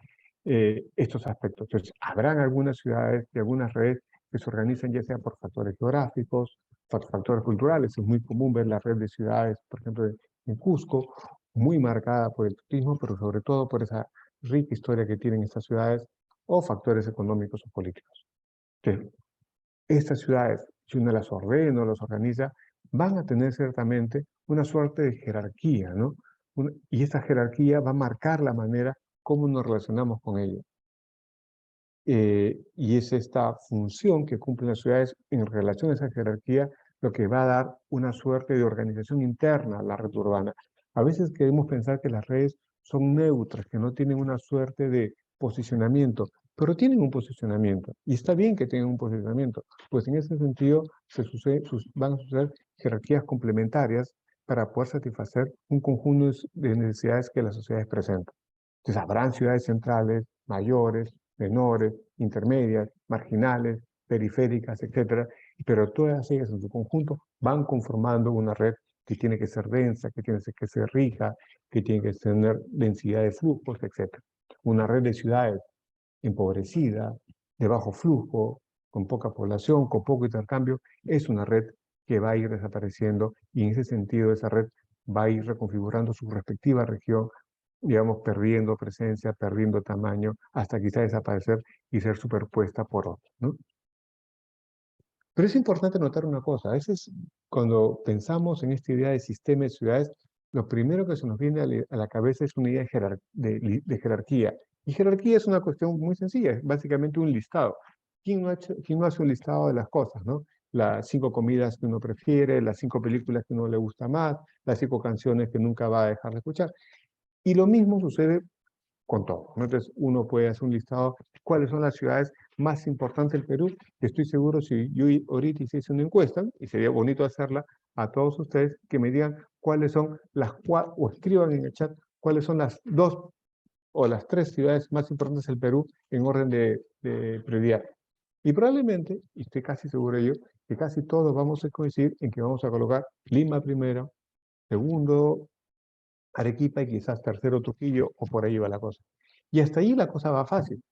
estos aspectos. Entonces, habrán algunas ciudades y algunas redes que se organizan ya sea por factores geográficos, factores culturales. Es muy común ver la red de ciudades, por ejemplo, en Cusco, muy marcada por el turismo, pero sobre todo por esa rica historia que tienen estas ciudades, o factores económicos o políticos. Entonces, estas ciudades, si uno las ordena o las organiza, van a tener ciertamente una suerte de jerarquía, ¿no? Y esa jerarquía va a marcar la manera cómo nos relacionamos con ella. Y es esta función que cumplen las ciudades en relación a esa jerarquía lo que va a dar una suerte de organización interna a la red urbana. A veces queremos pensar que las redes son neutras, que no tienen una suerte de posicionamiento, pero tienen un posicionamiento. Y está bien que tengan un posicionamiento, pues en ese sentido van a suceder jerarquías complementarias para poder satisfacer un conjunto de necesidades que las sociedades presentan. Entonces habrán ciudades centrales, mayores, menores, intermedias, marginales, periféricas, etc. Pero todas ellas en su conjunto van conformando una red que tiene que ser densa, que tiene que ser rica, que tiene que tener densidad de flujos, etc. Una red de ciudades empobrecida, de bajo flujo, con poca población, con poco intercambio, es una red que va a ir desapareciendo y en ese sentido esa red va a ir reconfigurando su respectiva región, digamos, perdiendo presencia, perdiendo tamaño, hasta quizá desaparecer y ser superpuesta por otra, ¿no? Pero es importante notar una cosa, a veces cuando pensamos en esta idea de sistema de ciudades, lo primero que se nos viene a la cabeza es una idea de jerarquía. Y jerarquía es una cuestión muy sencilla, es básicamente un listado. ¿Quién no hace un listado de las cosas, no? Las 5 comidas que uno prefiere, las 5 películas que uno le gusta más, las 5 canciones que nunca va a dejar de escuchar. Y lo mismo sucede con todo, ¿no? Entonces, uno puede hacer un listado de cuáles son las ciudades más importantes del Perú. Estoy seguro si yo ahorita hiciese una encuesta, y sería bonito hacerla, a todos ustedes que me digan cuáles son las cuatro, o escriban en el chat cuáles son las 2 o las 3 ciudades más importantes del Perú en orden de prioridad. Y probablemente, y estoy casi seguro yo, que casi todos vamos a coincidir en que vamos a colocar Lima primero, segundo Arequipa y quizás tercero Trujillo, o por ahí va la cosa. Y hasta ahí la cosa va fácil.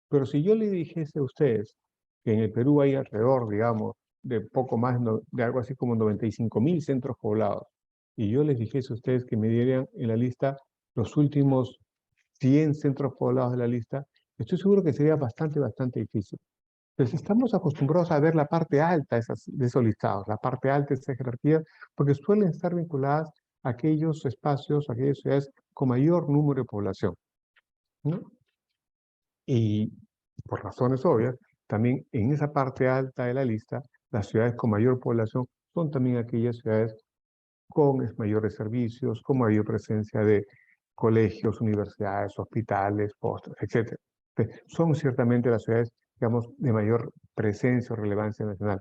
Pero si yo le dijese a ustedes que en el Perú hay alrededor, digamos, de poco más, de algo así como 95.000 centros poblados, y yo les dijese a ustedes que me dieran en la lista los últimos 100 centros poblados de la lista, estoy seguro que sería bastante difícil. Entonces estamos acostumbrados a ver la parte alta de esos listados, la parte alta de esa jerarquía, porque suelen estar vinculadas a aquellos espacios, a aquellas ciudades con mayor número de población, ¿no? Y por razones obvias, también en esa parte alta de la lista, las ciudades con mayor población son también aquellas ciudades con mayores servicios, con mayor presencia de colegios, universidades, hospitales, postos, etc. Entonces, son ciertamente las ciudades, digamos, de mayor presencia o relevancia nacional.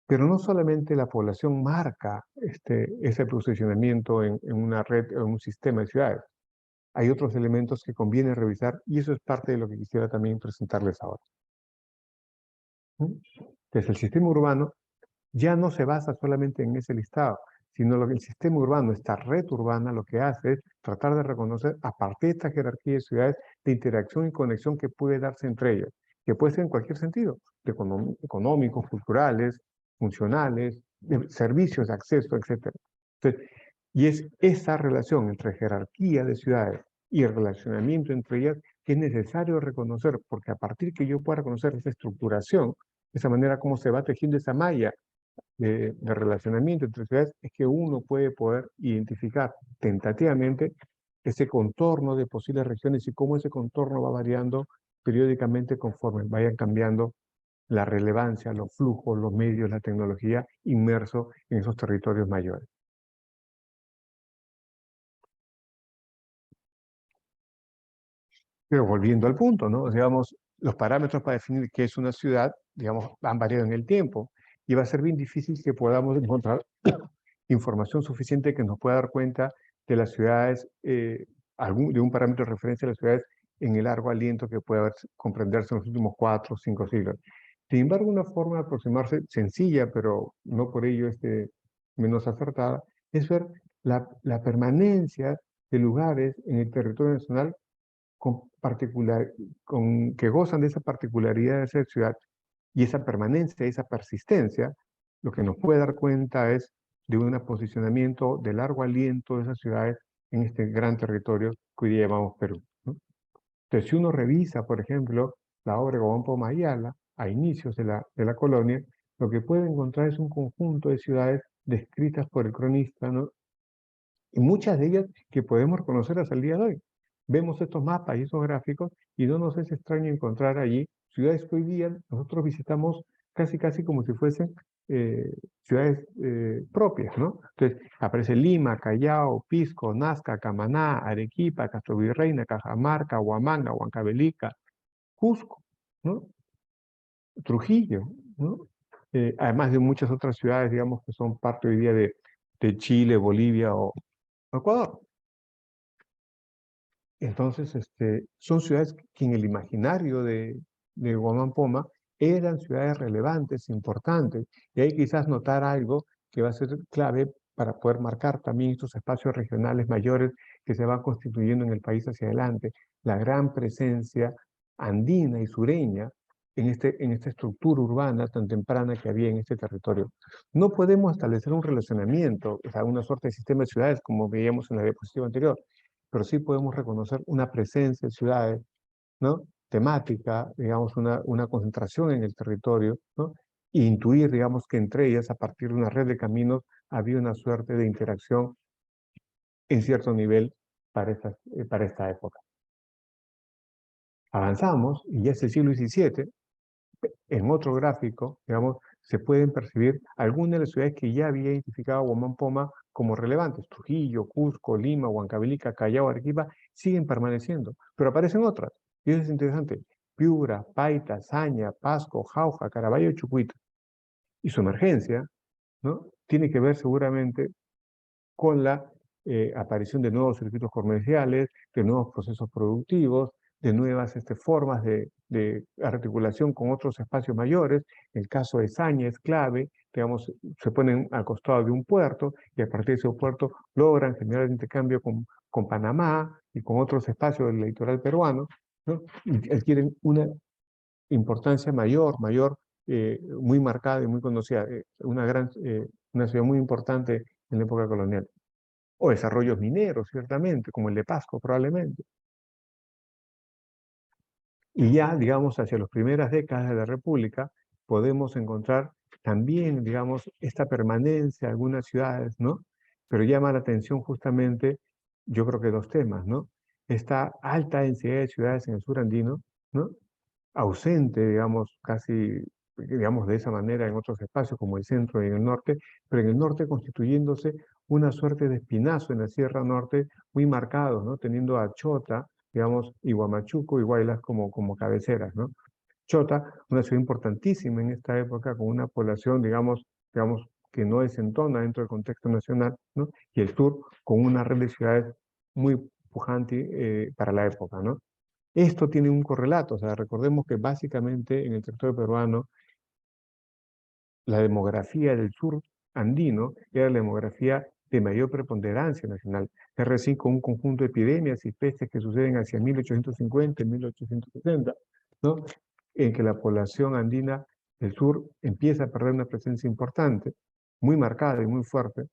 Pero no solamente la población marca ese posicionamiento en una red, en un sistema de ciudades. Hay otros elementos que conviene revisar y eso es parte de lo que quisiera también presentarles ahora. Entonces, el sistema urbano ya no se basa solamente en ese listado, sino lo que el sistema urbano, esta red urbana, lo que hace es tratar de reconocer a partir de esta jerarquía de ciudades de interacción y conexión que puede darse entre ellas, que puede ser en cualquier sentido, económicos, culturales, funcionales, de servicios de acceso, etc. Entonces, y es esa relación entre jerarquía de ciudades y el relacionamiento entre ellas que es necesario reconocer, porque a partir que yo pueda reconocer esa estructuración, esa manera como se va tejiendo esa malla de relacionamiento entre ciudades, es que uno puede poder identificar tentativamente ese contorno de posibles regiones y cómo ese contorno va variando periódicamente conforme vayan cambiando la relevancia, los flujos, los medios, la tecnología inmerso en esos territorios mayores. Pero volviendo al punto, ¿no? Digamos, los parámetros para definir qué es una ciudad, digamos, han variado en el tiempo y va a ser bien difícil que podamos encontrar información suficiente que nos pueda dar cuenta de las ciudades, de un parámetro de referencia de las ciudades en el largo aliento que puede comprenderse en los últimos 4 o 5 siglos. Sin embargo, una forma de aproximarse sencilla, pero no por ello menos acertada, es ver la permanencia de lugares en el territorio nacional que gozan de esa particularidad de ser ciudad y esa permanencia, esa persistencia, lo que nos puede dar cuenta es de un posicionamiento de largo aliento de esas ciudades en este gran territorio que hoy día llamamos Perú, ¿no? Entonces, si uno revisa, por ejemplo, la obra de Guamán Poma Ayala, a inicios de la colonia, lo que puede encontrar es un conjunto de ciudades descritas por el cronista, ¿no? Y muchas de ellas que podemos reconocer hasta el día de hoy. Vemos estos mapas y esos gráficos y no nos es extraño encontrar allí ciudades que hoy día nosotros visitamos casi como si fuesen ciudades propias, ¿no? Entonces aparece Lima, Callao, Pisco, Nazca, Camaná, Arequipa, Castrovirreyna, Cajamarca, Huamanga, Huancavelica, Cusco, ¿no? Trujillo, ¿no? Además de muchas otras ciudades, digamos, que son parte hoy día de Chile, Bolivia o Ecuador. Entonces, son ciudades que en el imaginario de Guamán Poma eran ciudades relevantes, importantes, y ahí quizás notar algo que va a ser clave para poder marcar también estos espacios regionales mayores que se van constituyendo en el país hacia adelante, la gran presencia andina y sureña en esta estructura urbana tan temprana que había en este territorio. No podemos establecer un relacionamiento, o sea, una suerte de sistema de ciudades como veíamos en la diapositiva anterior, pero sí podemos reconocer una presencia de ciudades, ¿no? Temática, digamos, una concentración en el territorio, ¿no? E intuir, digamos, que entre ellas, a partir de una red de caminos, había una suerte de interacción en cierto nivel para esta época. Avanzamos, y ya es el siglo XVII, en otro gráfico, digamos, se pueden percibir algunas de las ciudades que ya había identificado Guamán Poma como relevantes. Trujillo, Cusco, Lima, Huancavelica, Callao, Arequipa, siguen permaneciendo, pero aparecen otras. Y eso es interesante. Piura, Paita, Saña, Pasco, Jauja, Caraballo, Chucuita. Y su emergencia, ¿no?, tiene que ver seguramente con la aparición de nuevos circuitos comerciales, de nuevos procesos productivos, de nuevas formas de articulación con otros espacios mayores. El caso de Saña es clave, digamos, se ponen al costado de un puerto y a partir de ese puerto logran generar intercambio con Panamá y con otros espacios del litoral peruano, ¿no? Y adquieren una importancia mayor, muy marcada y muy conocida, una ciudad muy importante en la época colonial. O desarrollos mineros, ciertamente, como el de Pasco probablemente. Y ya, digamos, hacia las primeras décadas de la República, podemos encontrar también, digamos, esta permanencia de algunas ciudades, ¿no? Pero llama la atención justamente, yo creo que dos temas, ¿no? Esta alta densidad de ciudades en el sur andino, ¿no?, ausente, digamos, casi, digamos, de esa manera en otros espacios como el centro y en el norte, pero en el norte constituyéndose una suerte de espinazo en la Sierra Norte muy marcados, ¿no?, teniendo a Chota, digamos, y Huamachuco y Huaylas como cabeceras, ¿no? Chota, una ciudad importantísima en esta época, con una población, digamos, que no desentona dentro del contexto nacional, ¿no? Y el sur, con una red de ciudades muy pujante para la época, ¿no? Esto tiene un correlato, o sea, recordemos que básicamente en el territorio peruano la demografía del sur andino era la demografía de mayor preponderancia nacional. Es recién con un conjunto de epidemias y pestes que suceden hacia 1850 y 1860, ¿no?, en que la población andina del sur empieza a perder una presencia importante, muy marcada y muy fuerte,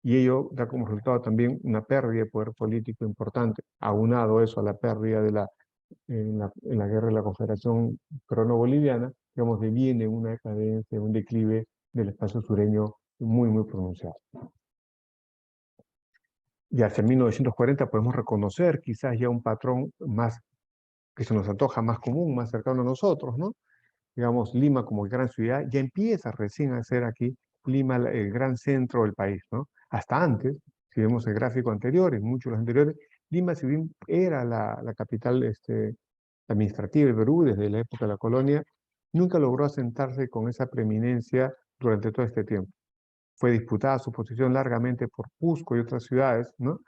y ello da como resultado también una pérdida de poder político importante, aunado eso a la pérdida de en la guerra de la Confederación Peruano-Boliviana, digamos, deviene una decadencia, un declive del espacio sureño muy pronunciado. Y hacia 1940 podemos reconocer quizás ya un patrón más que se nos antoja más común, más cercano a nosotros, ¿no? Digamos, Lima como gran ciudad ya empieza recién a ser aquí Lima el gran centro del país, ¿no? Hasta antes, si vemos el gráfico anterior, en muchos de los anteriores, Lima, si bien era la capital administrativa del Perú desde la época de la colonia, nunca logró asentarse con esa preeminencia durante todo este tiempo. Fue disputada su posición largamente por Cusco y otras ciudades, ¿no?,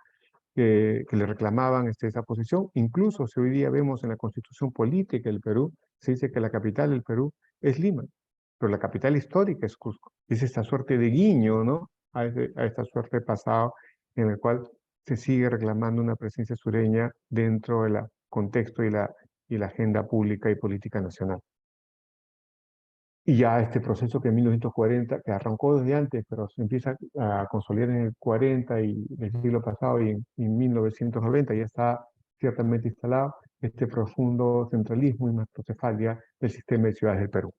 que le reclamaban esa posición. Incluso si hoy día vemos en la constitución política del Perú, se dice que la capital del Perú es Lima, pero la capital histórica es Cusco. Es esta suerte de guiño, ¿no?, a esta suerte de pasado en el cual se sigue reclamando una presencia sureña dentro del contexto y la agenda pública y política nacional. Y ya este proceso que en 1940, que arrancó desde antes, pero se empieza a consolidar en el 40 y el siglo pasado y en 1990 ya está ciertamente instalado este profundo centralismo y macrocefalia del sistema de ciudades del Perú.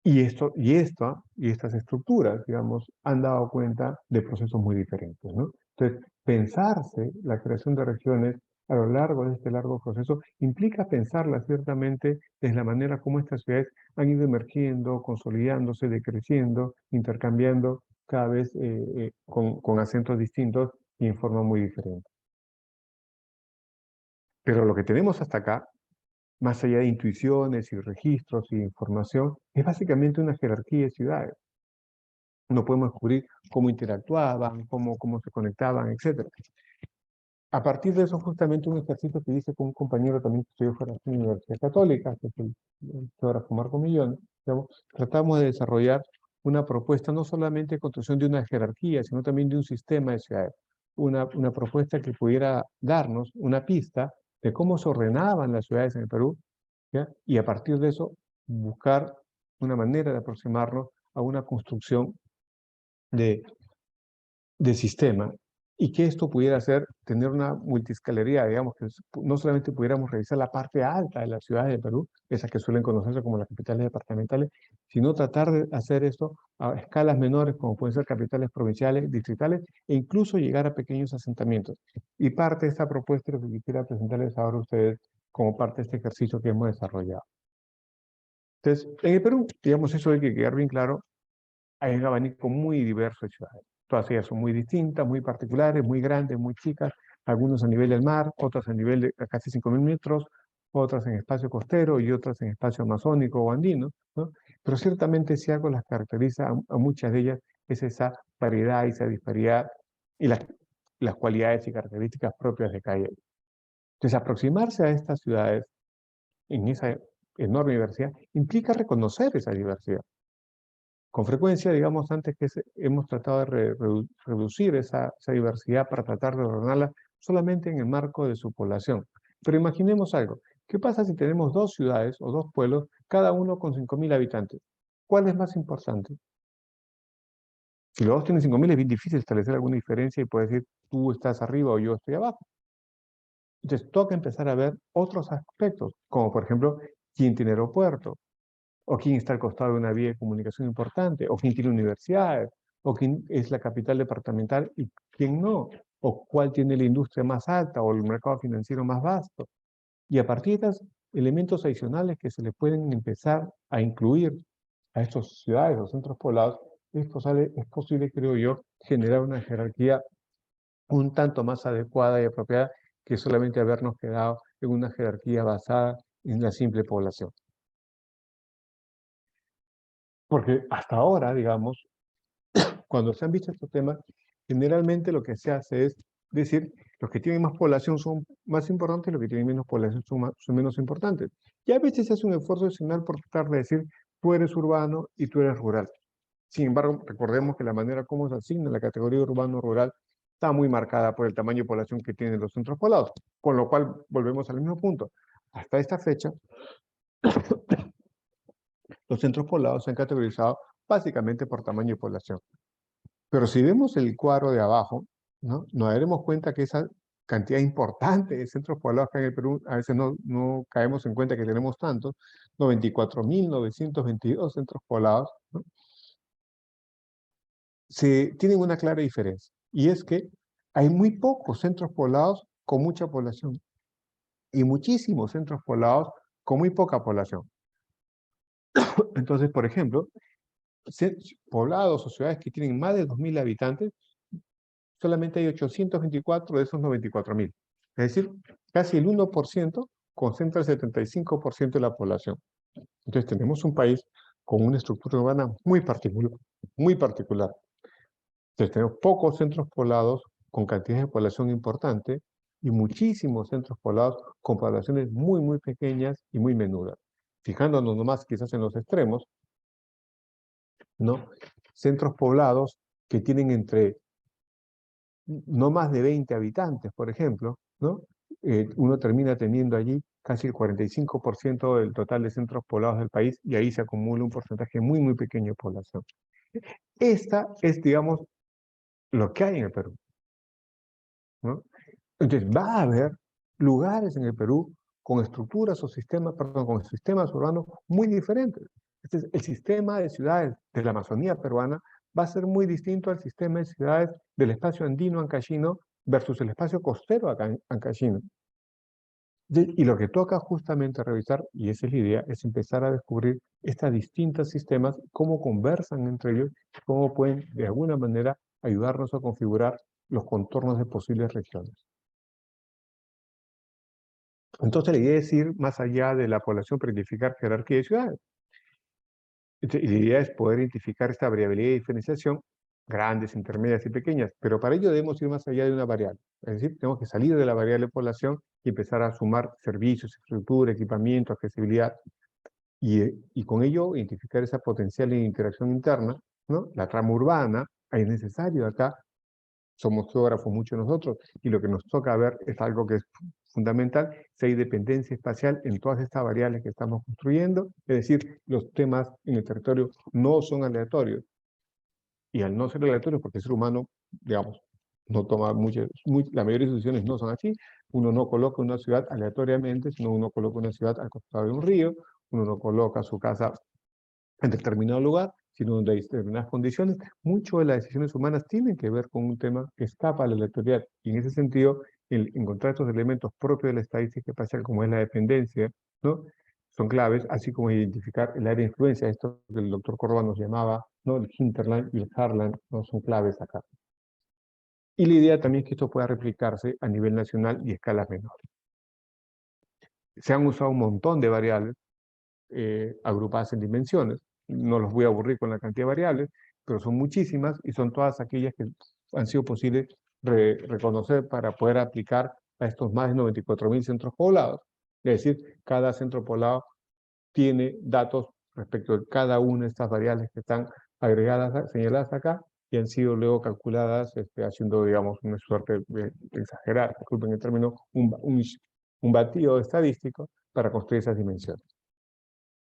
Y estas estructuras, digamos, han dado cuenta de procesos muy diferentes, ¿no? Entonces, pensarse la creación de regiones a lo largo de este largo proceso implica pensarla ciertamente desde la manera como estas ciudades han ido emergiendo, consolidándose, decreciendo, intercambiando cada vez con acentos distintos y en forma muy diferente. Pero lo que tenemos hasta acá, más allá de intuiciones y registros y información, es básicamente una jerarquía de ciudades. No podemos descubrir cómo interactuaban, cómo se conectaban, etc. A partir de eso, justamente un ejercicio que hice con un compañero también que estudió fuera de la Universidad Católica, que es el geógrafo Marco Millón, digamos, tratamos de desarrollar una propuesta no solamente de construcción de una jerarquía, sino también de un sistema de ciudades. Una propuesta que pudiera darnos una pista de cómo se ordenaban las ciudades en el Perú, ¿ya?, y a partir de eso buscar una manera de aproximarnos a una construcción de sistema, y que esto pudiera tener una multiscalería, digamos, que no solamente pudiéramos revisar la parte alta de las ciudades de Perú, esas que suelen conocerse como las capitales departamentales, sino tratar de hacer esto a escalas menores, como pueden ser capitales provinciales, distritales, e incluso llegar a pequeños asentamientos. Y parte de esta propuesta es lo que quisiera presentarles ahora a ustedes como parte de este ejercicio que hemos desarrollado. Entonces, en el Perú, digamos, eso hay que quedar bien claro, hay un abanico muy diverso de ciudades. Todas ellas son muy distintas, muy particulares, muy grandes, muy chicas, algunos a nivel del mar, otras a nivel de casi 5.000 metros, otras en espacio costero y otras en espacio amazónico o andino, ¿no? Pero ciertamente si algo las caracteriza a muchas de ellas es esa variedad y esa disparidad y las cualidades y características propias de cada una. Entonces, aproximarse a estas ciudades en esa enorme diversidad implica reconocer esa diversidad. Con frecuencia, digamos, antes que hemos tratado de reducir esa diversidad para tratar de ordenarla solamente en el marco de su población. Pero imaginemos algo. ¿Qué pasa si tenemos dos ciudades o dos pueblos, cada uno con 5.000 habitantes? ¿Cuál es más importante? Si los dos tienen 5.000 es bien difícil establecer alguna diferencia y poder decir, tú estás arriba o yo estoy abajo. Entonces, toca empezar a ver otros aspectos, como por ejemplo, quién tiene aeropuerto, o quién está al costado de una vía de comunicación importante, o quién tiene universidades, o quién es la capital departamental y quién no, o cuál tiene la industria más alta o el mercado financiero más vasto. Y a partir de esos elementos adicionales que se le pueden empezar a incluir a estas ciudades o centros poblados, es posible, creo yo, generar una jerarquía un tanto más adecuada y apropiada que solamente habernos quedado en una jerarquía basada en la simple población. Porque hasta ahora, digamos, cuando se han visto estos temas, generalmente lo que se hace es decir, los que tienen más población son más importantes, los que tienen menos población son menos importantes. Y a veces se hace un esfuerzo adicional por tratar de decir, tú eres urbano y tú eres rural. Sin embargo, recordemos que la manera como se asigna la categoría urbano-rural está muy marcada por el tamaño de población que tienen los centros poblados, con lo cual volvemos al mismo punto. Hasta esta fecha, los centros poblados se han categorizado básicamente por tamaño de población. Pero si vemos el cuadro de abajo, ¿no? Nos daremos cuenta que esa cantidad importante de centros poblados acá en el Perú, a veces no caemos en cuenta que tenemos tantos, 94.922 centros poblados, ¿no? Tienen una clara diferencia, y es que hay muy pocos centros poblados con mucha población y muchísimos centros poblados con muy poca población. Entonces, por ejemplo, poblados o ciudades que tienen más de 2.000 habitantes, solamente hay 824 de esos 94.000. Es decir, casi el 1% concentra el 75% de la población. Entonces tenemos un país con una estructura urbana muy particular, muy particular. Entonces tenemos pocos centros poblados con cantidades de población importante y muchísimos centros poblados con poblaciones muy, muy pequeñas y muy menudas. Fijándonos nomás quizás en los extremos, ¿no? Centros poblados que tienen entre no más de 20 habitantes, por ejemplo, ¿no? Uno termina teniendo allí casi el 45% del total de centros poblados del país y ahí se acumula un porcentaje muy, muy pequeño de población. Esta es, digamos, lo que hay en el Perú, ¿no? Entonces, va a haber lugares en el Perú con estructuras o sistemas, perdón, con sistemas urbanos muy diferentes. El sistema de ciudades de la Amazonía peruana va a ser muy distinto al sistema de ciudades del espacio andino ancashino versus el espacio costero ancashino. Y lo que toca justamente revisar, y esa es la idea, es empezar a descubrir estos distintos sistemas, cómo conversan entre ellos, cómo pueden de alguna manera ayudarnos a configurar los contornos de posibles regiones. Entonces la idea es ir más allá de la población para identificar jerarquía de ciudades. Y la idea es poder identificar esta variabilidad y diferenciación, grandes, intermedias y pequeñas, pero para ello debemos ir más allá de una variable. Es decir, tenemos que salir de la variable población y empezar a sumar servicios, estructura, equipamiento, accesibilidad, y con ello identificar esa potencial interacción interna, ¿no? La trama urbana, es necesario acá, somos geógrafos muchos de nosotros, y lo que nos toca ver es algo que es fundamental, si hay dependencia espacial en todas estas variables que estamos construyendo, es decir, los temas en el territorio no son aleatorios, y al no ser aleatorios, porque el ser humano, digamos, no toma la mayoría de decisiones no son así, uno no coloca una ciudad aleatoriamente, sino uno coloca una ciudad al costado de un río, uno no coloca su casa en determinado lugar, sino donde hay determinadas condiciones. Mucho de las decisiones humanas tienen que ver con un tema que escapa a la aleatoriedad. Y en ese sentido, el encontrar estos elementos propios de la estadística espacial, como es la dependencia, ¿no? Son claves, así como identificar el área de influencia, esto que el doctor Córdoba nos llamaba, ¿no? El hinterland y el heartland, ¿no? Son claves acá. Y la idea también es que esto pueda replicarse a nivel nacional y a escalas menores. Se han usado un montón de variables agrupadas en dimensiones. No los voy a aburrir con la cantidad de variables, pero son muchísimas y son todas aquellas que han sido posibles reconocer para poder aplicar a estos más de 94.000 centros poblados. Es decir, cada centro poblado tiene datos respecto de cada una de estas variables que están agregadas, señaladas acá, y han sido luego calculadas haciendo, digamos, una suerte de exagerar, disculpen el término, un batido estadístico para construir esas dimensiones.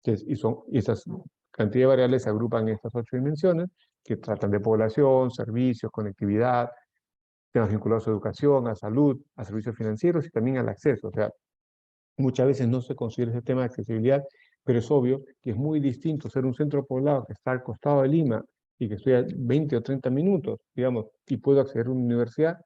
Entonces, y esas cantidad de variables se agrupan en estas 8 dimensiones que tratan de población, servicios, conectividad, temas vinculados a educación, a salud, a servicios financieros y también al acceso. O sea, muchas veces no se considera ese tema de accesibilidad, pero es obvio que es muy distinto ser un centro poblado que está al costado de Lima y que estoy a 20 o 30 minutos, digamos, y puedo acceder a una universidad,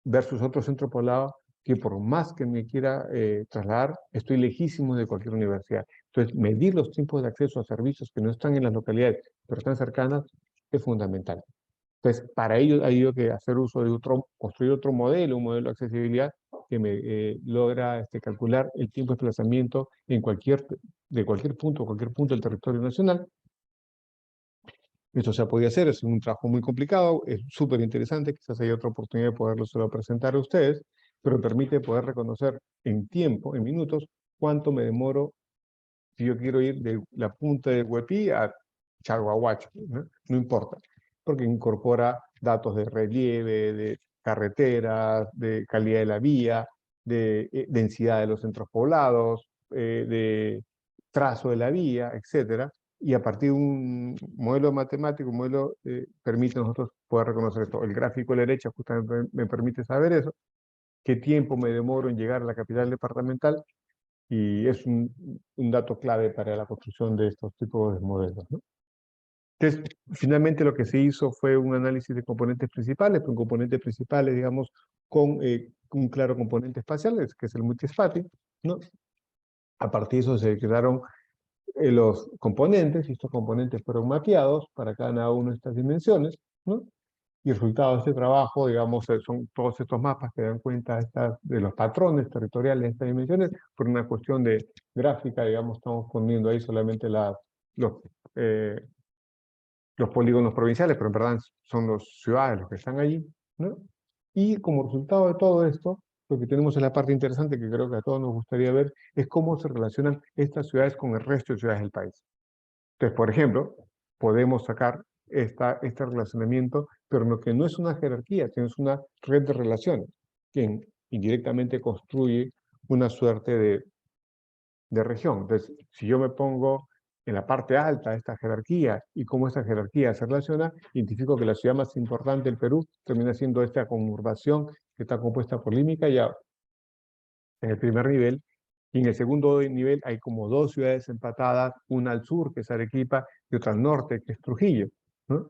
versus otro centro poblado que por más que me quiera trasladar, estoy lejísimo de cualquier universidad. Entonces, medir los tiempos de acceso a servicios que no están en las localidades, pero están cercanas, es fundamental. Entonces, para ello ha habido que hacer uso de construir otro modelo, un modelo de accesibilidad que me logra calcular el tiempo de desplazamiento de cualquier punto del territorio nacional. Esto se ha podido hacer, es un trabajo muy complicado, es súper interesante, quizás haya otra oportunidad de poderlo solo presentar a ustedes, pero permite poder reconocer en tiempo, en minutos, cuánto me demoro si yo quiero ir de la punta de Huepí a Chaguahuacho, ¿no? No importa, porque incorpora datos de relieve, de carreteras, de calidad de la vía, de densidad de los centros poblados, de trazo de la vía, etcétera. Y a partir de un modelo matemático, un modelo permite a nosotros poder reconocer esto. El gráfico a la derecha justamente me permite saber eso, qué tiempo me demoro en llegar a la capital departamental, y es un dato clave para la construcción de estos tipos de modelos, ¿no? Entonces, finalmente lo que se hizo fue un análisis de componentes principales, pero componentes principales, digamos, con un claro componente espacial, que es el multispati, ¿no? A partir de eso se crearon los componentes, y estos componentes fueron mapeados para cada una de estas dimensiones, ¿no? Y el resultado de este trabajo, digamos, son todos estos mapas que dan cuenta de los patrones territoriales de estas dimensiones. Por una cuestión de gráfica, digamos, estamos poniendo ahí solamente los polígonos provinciales, pero en verdad son las ciudades los que están allí, ¿no? Y como resultado de todo esto, lo que tenemos en la parte interesante, que creo que a todos nos gustaría ver, es cómo se relacionan estas ciudades con el resto de ciudades del país. Entonces, por ejemplo, podemos sacar este relacionamiento, pero lo que no es una jerarquía, sino es una red de relaciones, que indirectamente construye una suerte de región. Entonces, si yo me pongo en la parte alta de esta jerarquía y cómo esta jerarquía se relaciona, identifico que la ciudad más importante del Perú termina siendo esta conurbación que está compuesta por Lima y Callao, en el primer nivel. Y en el segundo nivel hay como 2 ciudades empatadas, una al sur, que es Arequipa, y otra al norte, que es Trujillo, ¿no?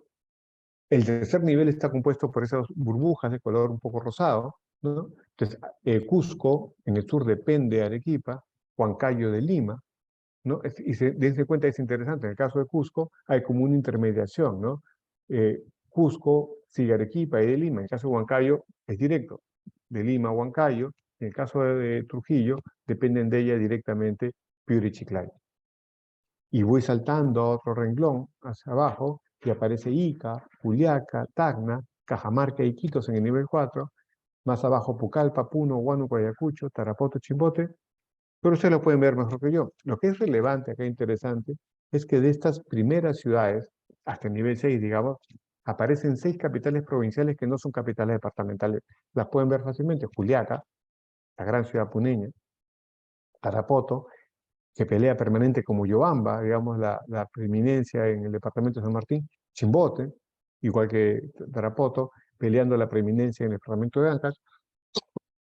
El tercer nivel está compuesto por esas burbujas de color un poco rosado, ¿no? Entonces, Cusco, en el sur, depende de Arequipa, Huancayo de Lima, ¿no? Y dense cuenta, es interesante, en el caso de Cusco hay como una intermediación, ¿no? Cusco sigue Arequipa y de Lima, en el caso de Huancayo es directo, de Lima a Huancayo. En el caso de Trujillo, dependen de ella directamente Piura y Chiclayo. Y voy saltando a otro renglón hacia abajo y aparece Ica, Juliaca, Tacna, Cajamarca y Iquitos en el nivel 4. Más abajo Pucallpa, Puno, Huánuco, Ayacucho, Tarapoto, Chimbote. Pero ustedes lo pueden ver mejor que yo. Lo que es relevante acá, interesante, es que de estas primeras ciudades, hasta el nivel 6, digamos, aparecen 6 capitales provinciales que no son capitales departamentales. Las pueden ver fácilmente. Juliaca, la gran ciudad puneña, Tarapoto, que pelea permanente como Yobamba, digamos, la preeminencia en el departamento de San Martín, Chimbote, igual que Tarapoto, peleando la preeminencia en el departamento de Ancash,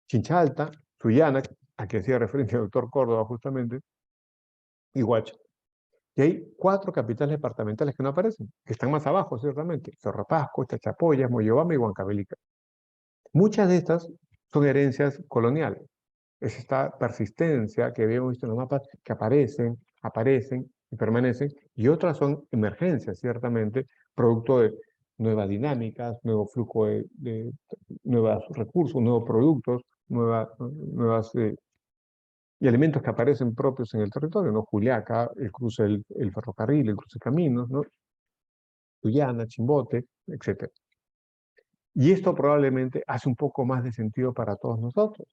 Chincha, Sullana, a que hacía referencia el doctor Córdoba justamente, y Huacho. Y hay 4 capitales departamentales que no aparecen, que están más abajo, ciertamente: Cerro Pasco, Chachapoyas, Moyobamba y Huancavelica. Muchas de estas son herencias coloniales. Es esta persistencia que habíamos visto en los mapas, que aparecen y permanecen, y otras son emergencias, ciertamente, producto de nuevas dinámicas, nuevo flujo de nuevos recursos, nuevos productos, nuevas y elementos que aparecen propios en el territorio, ¿no? Juliaca, el cruce el ferrocarril, el cruce de caminos, ¿no? Tuyana, Chimbote, etc. Y esto probablemente hace un poco más de sentido para todos nosotros.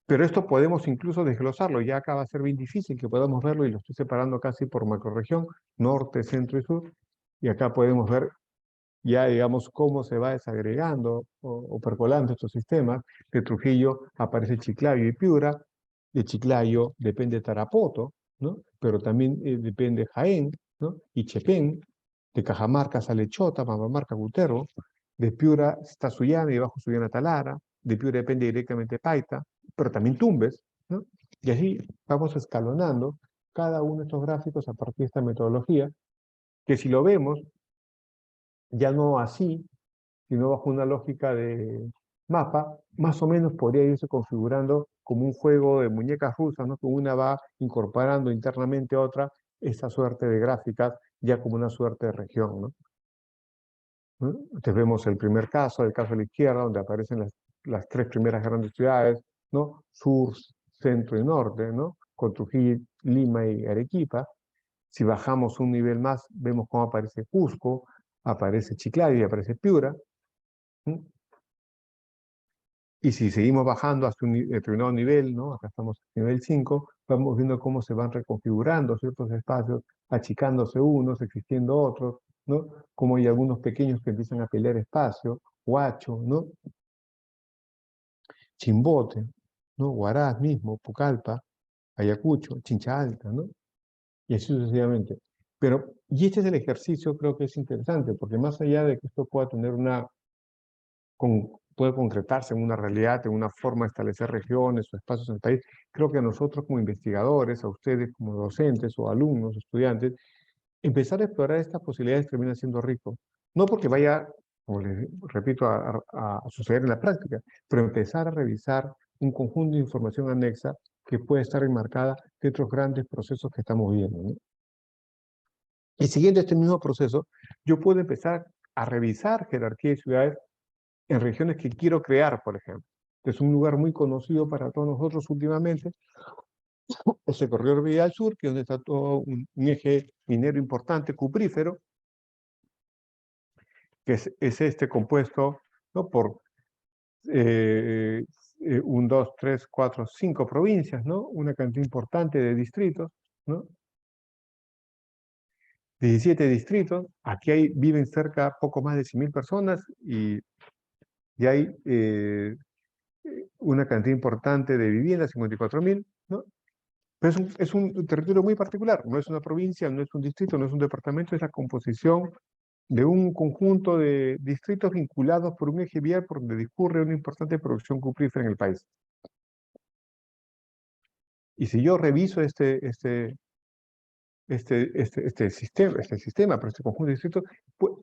Pero esto podemos incluso desglosarlo, ya acá va a ser bien difícil que podamos verlo y lo estoy separando casi por macrorregión, norte, centro y sur, y acá podemos ver ya, digamos, cómo se va desagregando o percolando estos sistemas. De Trujillo aparece Chiclayo y Piura, de Chiclayo depende Tarapoto, ¿no? Pero también depende Jaén, ¿no? Y Chepén, de Cajamarca sale Chota, Mamamarca, Guterro, de Piura está Sullana y bajo Sullana Talara, de Piura depende directamente Paita, pero también Tumbes, ¿no? Y así vamos escalonando cada uno de estos gráficos a partir de esta metodología, que si lo vemos, ya no así, sino bajo una lógica de mapa, más o menos podría irse configurando como un juego de muñecas rusas, ¿no? Que una va incorporando internamente a otra esta suerte de gráficas, ya como una suerte de región, ¿no? Entonces vemos el primer caso, el caso de la izquierda, donde aparecen las tres primeras grandes ciudades, ¿no? Sur, centro y norte, ¿no? Con Trujillo, Lima y Arequipa. Si bajamos un nivel más, vemos cómo aparece Cusco, aparece Chiclayo y aparece Piura. Y si seguimos bajando hasta un determinado nivel, ¿no? Acá estamos en nivel 5, vamos viendo cómo se van reconfigurando ciertos espacios, achicándose unos, existiendo otros, ¿no? Como hay algunos pequeños que empiezan a pelear espacio, Huacho, ¿no? Chimbote, ¿no? Huaraz mismo, Pucallpa, Ayacucho, Chincha Alta, ¿no? Y así sucesivamente. Pero, y este es el ejercicio, creo que es interesante, porque más allá de que esto pueda tener puede concretarse en una realidad, en una forma de establecer regiones o espacios en el país, creo que a nosotros como investigadores, a ustedes como docentes o alumnos, estudiantes, empezar a explorar estas posibilidades termina siendo rico. No porque vaya, como les repito, a suceder en la práctica, pero empezar a revisar un conjunto de información anexa que puede estar enmarcada de otros grandes procesos que estamos viendo, ¿no? Y siguiendo este mismo proceso, yo puedo empezar a revisar jerarquía de ciudades en regiones que quiero crear, por ejemplo. Es un lugar muy conocido para todos nosotros últimamente, ese corredor vial sur, que es donde está todo un eje minero importante, cuprífero, que es este compuesto, ¿no? Por 1, 2, 3, 4, 5 provincias, ¿no? Una cantidad importante de distritos, ¿no? 17 distritos, aquí viven cerca poco más de 100.000 personas y hay una cantidad importante de viviendas, 54.000, ¿no? Pero es un territorio muy particular, no es una provincia, no es un distrito, no es un departamento, es la composición de un conjunto de distritos vinculados por un eje vial por donde discurre una importante producción cuprífera en el país. Y si yo reviso este sistema, pero este conjunto de distritos,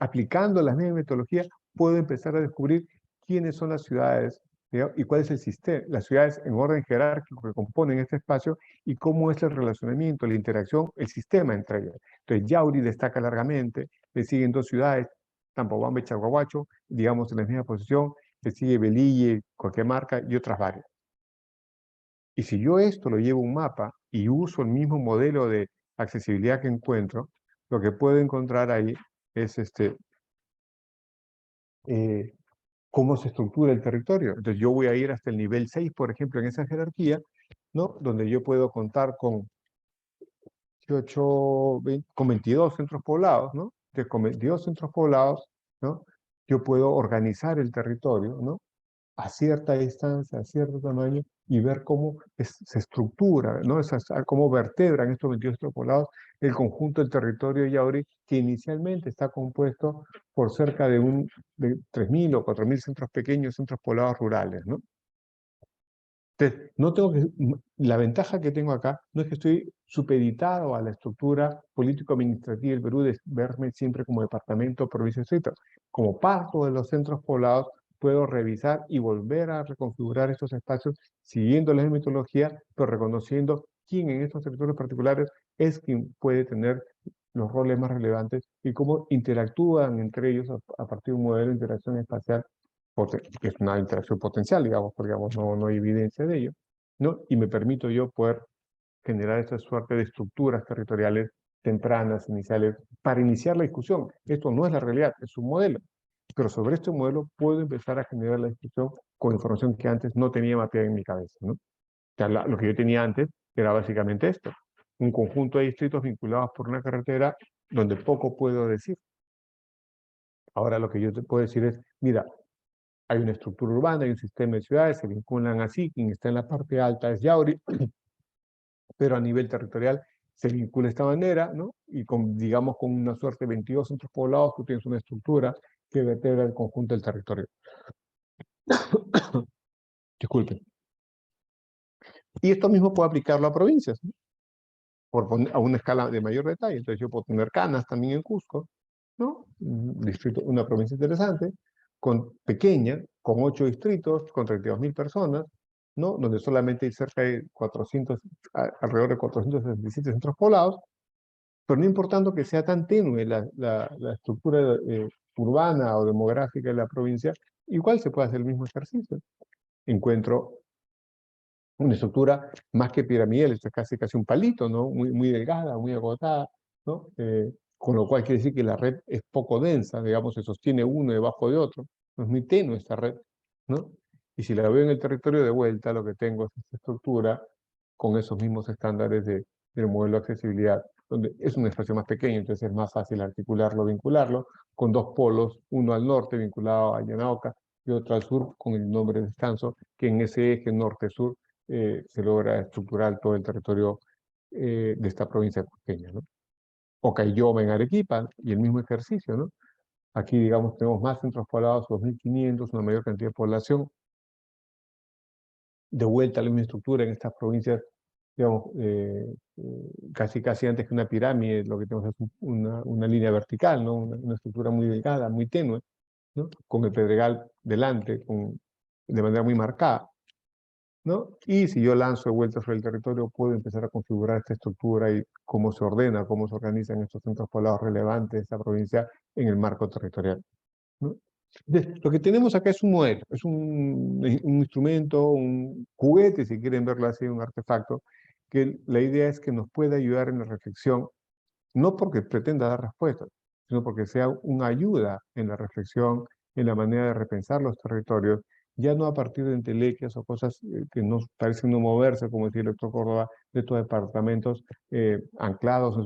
aplicando la misma metodología, puedo empezar a descubrir quiénes son las ciudades, digamos, y cuál es el sistema, las ciudades en orden jerárquico que componen este espacio y cómo es el relacionamiento, la interacción, el sistema entre ellas. Entonces, Yauri destaca largamente, le siguen dos ciudades, Tampobamba y Chaguahuacho, digamos en la misma posición, le sigue Velille, Coquemarca y otras varias. Y si yo esto lo llevo a un mapa y uso el mismo modelo de accesibilidad que encuentro, lo que puedo encontrar ahí es cómo se estructura el territorio. Entonces yo voy a ir hasta el nivel 6, por ejemplo, en esa jerarquía, ¿no? Donde yo puedo contar con 22 centros poblados, ¿no? Entonces, con 22 centros poblados, ¿no? Yo puedo organizar el territorio, ¿no? A cierta distancia, a cierto tamaño, y ver cómo se estructura, ¿no? Cómo vertebran estos 22 extrapolados el conjunto del territorio de Yauri, que inicialmente está compuesto por cerca de 3.000 o 4.000 centros pequeños, centros poblados rurales, ¿no? Entonces, la ventaja que tengo acá no es que estoy supeditado a la estructura político-administrativa del Perú de verme siempre como departamento, provincia, distrito. Como parto de los centros poblados, puedo revisar y volver a reconfigurar estos espacios siguiendo la metodología, pero reconociendo quién en estos territorios particulares es quien puede tener los roles más relevantes y cómo interactúan entre ellos a partir de un modelo de interacción espacial, que es una interacción potencial, digamos, porque digamos, no hay evidencia de ello, ¿no? Y me permito yo poder generar esa suerte de estructuras territoriales tempranas, iniciales, para iniciar la discusión. Esto no es la realidad, es un modelo. Pero sobre este modelo puedo empezar a generar la discusión con información que antes no tenía mapeada en mi cabeza, ¿no? O sea, lo que yo tenía antes era básicamente esto, un conjunto de distritos vinculados por una carretera donde poco puedo decir. Ahora lo que yo te puedo decir es, mira, hay una estructura urbana, hay un sistema de ciudades, se vinculan así, quien está en la parte alta es Yauri, pero a nivel territorial se vincula de esta manera, ¿no? Y con, digamos, con una suerte de 22 centros poblados, tú tienes una estructura que vertebra el conjunto del territorio. Disculpen. Y esto mismo puedo aplicarlo a provincias, ¿no? A una escala de mayor detalle. Entonces yo puedo tener Canas también en Cusco, ¿no? Un distrito, una provincia interesante, pequeña, con 8 distritos, con 32.000 personas, ¿no? Donde solamente hay cerca de 400, alrededor de 467 centros poblados, pero no importando que sea tan tenue la estructura urbana o demográfica de la provincia, igual se puede hacer el mismo ejercicio. Encuentro una estructura más que piramidal, esto es casi un palito, ¿no? Muy delgada, muy agotada, ¿no? Con lo cual quiere decir que la red es poco densa, digamos, se sostiene uno debajo de otro, no es muy tenue esta red, ¿no? Y si la veo en el territorio de vuelta, lo que tengo es esta estructura con esos mismos estándares del modelo de accesibilidad, donde es un espacio más pequeño, entonces es más fácil articularlo, vincularlo, con dos polos, uno al norte vinculado a Yanaoka y otro al sur con el nombre de Descanso, que en ese eje norte-sur se logra estructurar todo el territorio de esta provincia cusqueña, ¿no? O Caylloma en Arequipa, y el mismo ejercicio, ¿no? Aquí, digamos, tenemos más centros poblados, 2.500, una mayor cantidad de población, de vuelta a la misma estructura en estas provincias, digamos, casi antes que una pirámide, lo que tenemos es una línea vertical, ¿no? Una estructura muy delgada, muy tenue, ¿no? Con el Pedregal delante, de manera muy marcada, ¿no? Y si yo lanzo de vuelta sobre el territorio, puedo empezar a configurar esta estructura y cómo se ordena, cómo se organizan estos centros poblados relevantes de esta provincia en el marco territorial, ¿no? Lo que tenemos acá es un modelo, es un instrumento, un juguete, si quieren verlo así, un artefacto, que la idea es que nos pueda ayudar en la reflexión, no porque pretenda dar respuestas, sino porque sea una ayuda en la reflexión, en la manera de repensar los territorios, ya no a partir de entelequias o cosas que nos parecen no moverse, como decía el doctor Córdoba, de estos departamentos anclados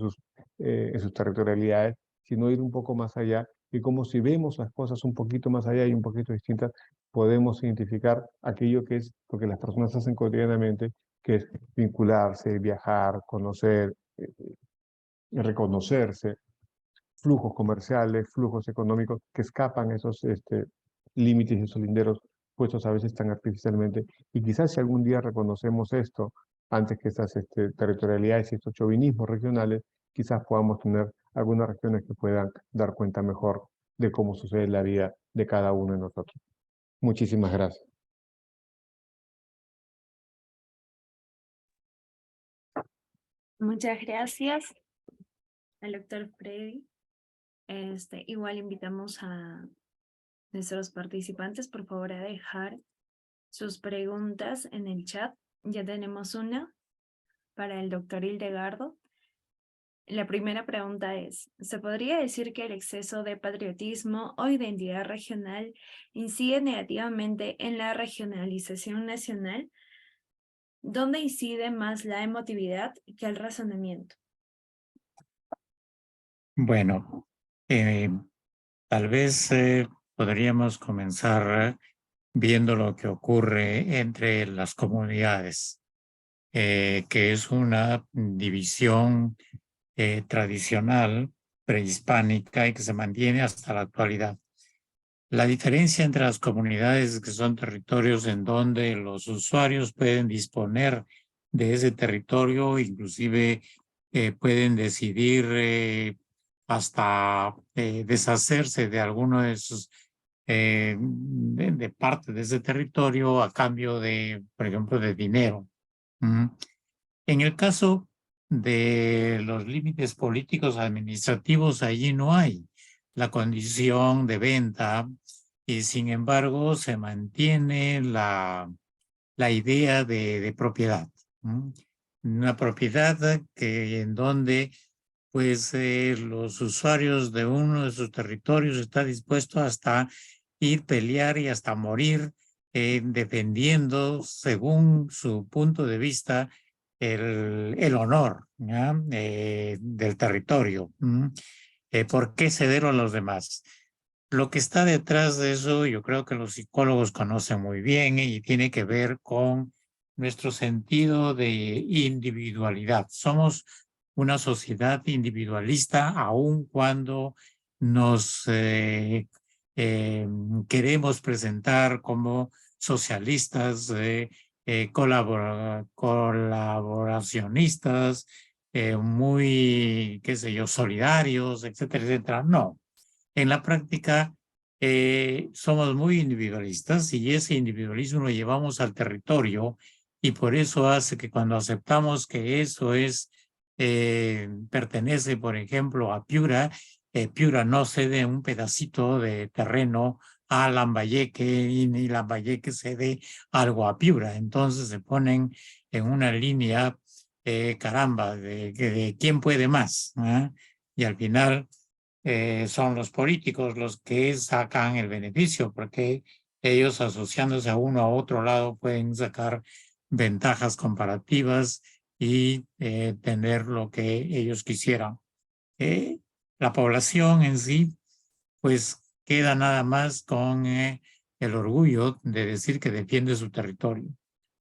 en sus territorialidades, sino ir un poco más allá y como si vemos las cosas un poquito más allá y un poquito distintas, podemos identificar aquello que es lo que las personas hacen cotidianamente, que es vincularse, viajar, conocer, reconocerse, flujos comerciales, flujos económicos que escapan a esos límites y esos linderos puestos a veces tan artificialmente. Y quizás si algún día reconocemos esto, antes que estas territorialidades y estos chauvinismos regionales, quizás podamos tener algunas regiones que puedan dar cuenta mejor de cómo sucede la vida de cada uno de nosotros. Muchísimas gracias. Muchas gracias al doctor Freddy. Igual invitamos a nuestros participantes, por favor, a dejar sus preguntas en el chat. Ya tenemos una para el doctor Hildegardo. La primera pregunta es, ¿se podría decir que el exceso de patriotismo o identidad regional incide negativamente en la regionalización nacional? ¿Dónde incide más la emotividad que el razonamiento? Bueno, tal vez podríamos comenzar viendo lo que ocurre entre las comunidades, que es una división tradicional, prehispánica y que se mantiene hasta la actualidad. La diferencia entre las comunidades es que son territorios en donde los usuarios pueden disponer de ese territorio, inclusive pueden decidir hasta deshacerse de alguno de sus de parte de ese territorio a cambio de, por ejemplo, de dinero. En el caso de los límites políticos administrativos, allí no hay la condición de venta y sin embargo se mantiene la idea de propiedad. Una propiedad en donde pues los usuarios de uno de sus territorios están dispuestos hasta ir pelear y hasta morir defendiendo según su punto de vista el honor del territorio. ¿Por qué cederlo a los demás? Lo que está detrás de eso, yo creo que los psicólogos conocen muy bien y tiene que ver con nuestro sentido de individualidad. Somos una sociedad individualista aun cuando nos queremos presentar como socialistas, colaboracionistas, muy, qué sé yo, solidarios, etcétera, etcétera. No. En la práctica somos muy individualistas y ese individualismo lo llevamos al territorio y por eso hace que cuando aceptamos que eso pertenece, por ejemplo, a Piura, Piura no cede un pedacito de terreno a Lambayeque y ni Lambayeque cede algo a Piura. Entonces se ponen en una línea, caramba, de quién puede más. Y al final son los políticos los que sacan el beneficio, porque ellos asociándose a uno a otro lado pueden sacar ventajas comparativas y tener lo que ellos quisieran. La población en sí, pues queda nada más con el orgullo de decir que defiende su territorio.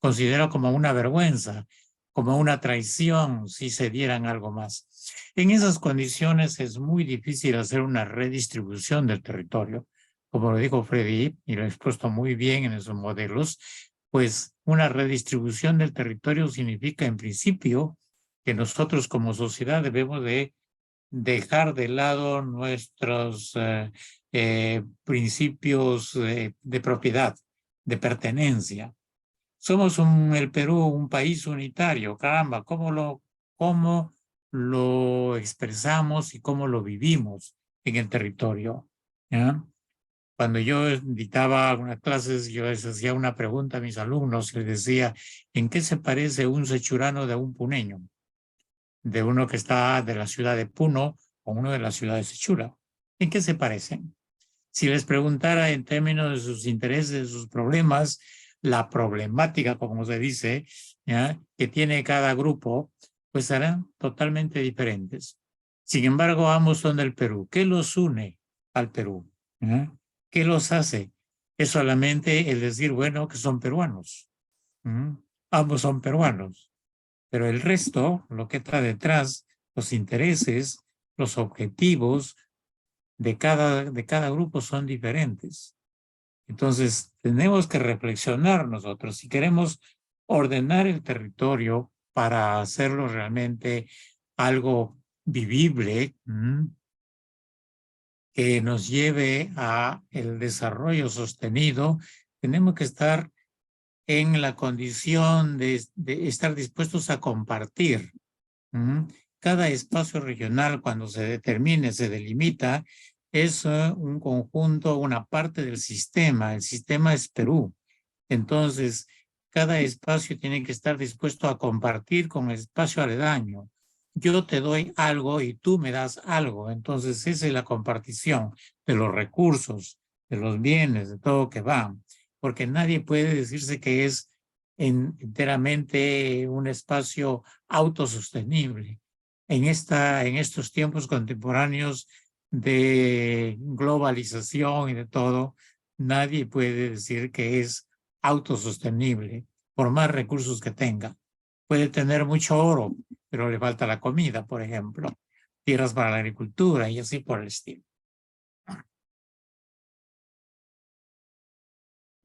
Considero como una vergüenza, como una traición si se dieran algo más. En esas condiciones es muy difícil hacer una redistribución del territorio. Como lo dijo Freddy, y lo ha expuesto muy bien en esos modelos, pues una redistribución del territorio significa en principio que nosotros como sociedad debemos de dejar de lado nuestros principios de propiedad, de pertenencia. Somos el Perú, un país unitario, caramba, cómo lo expresamos y cómo lo vivimos en el territorio? ¿Ya? Cuando yo dictaba algunas clases, yo les hacía una pregunta a mis alumnos y les decía, ¿en qué se parece un sechurano de un puneño? De uno que está de la ciudad de Puno o uno de la ciudad de Sechura. ¿En qué se parecen? Si les preguntara en términos de sus intereses, de sus problemas, la problemática, como se dice, ¿ya? Que tiene cada grupo, pues serán totalmente diferentes. Sin embargo, ambos son del Perú. ¿Qué los une al Perú? ¿Ya? ¿Qué los hace? Es solamente el decir, bueno, que son peruanos. Ambos son peruanos. Pero el resto, lo que está detrás, los intereses, los objetivos de cada grupo son diferentes. Entonces, tenemos que reflexionar nosotros si queremos ordenar el territorio para hacerlo realmente algo vivible, que nos lleve a el desarrollo sostenido, tenemos que estar en la condición de estar dispuestos a compartir. Cada espacio regional, cuando se determine, se delimita, es un conjunto, una parte del sistema. El sistema es Perú. Entonces, cada espacio tiene que estar dispuesto a compartir con el espacio aledaño. Yo te doy algo y tú me das algo. Entonces, esa es la compartición de los recursos, de los bienes, de todo que va. Porque nadie puede decirse que es enteramente un espacio autosostenible. En estos tiempos contemporáneos de globalización y de todo, nadie puede decir que es autosostenible, por más recursos que tenga. Puede tener mucho oro, pero le falta la comida, por ejemplo, tierras para la agricultura y así por el estilo.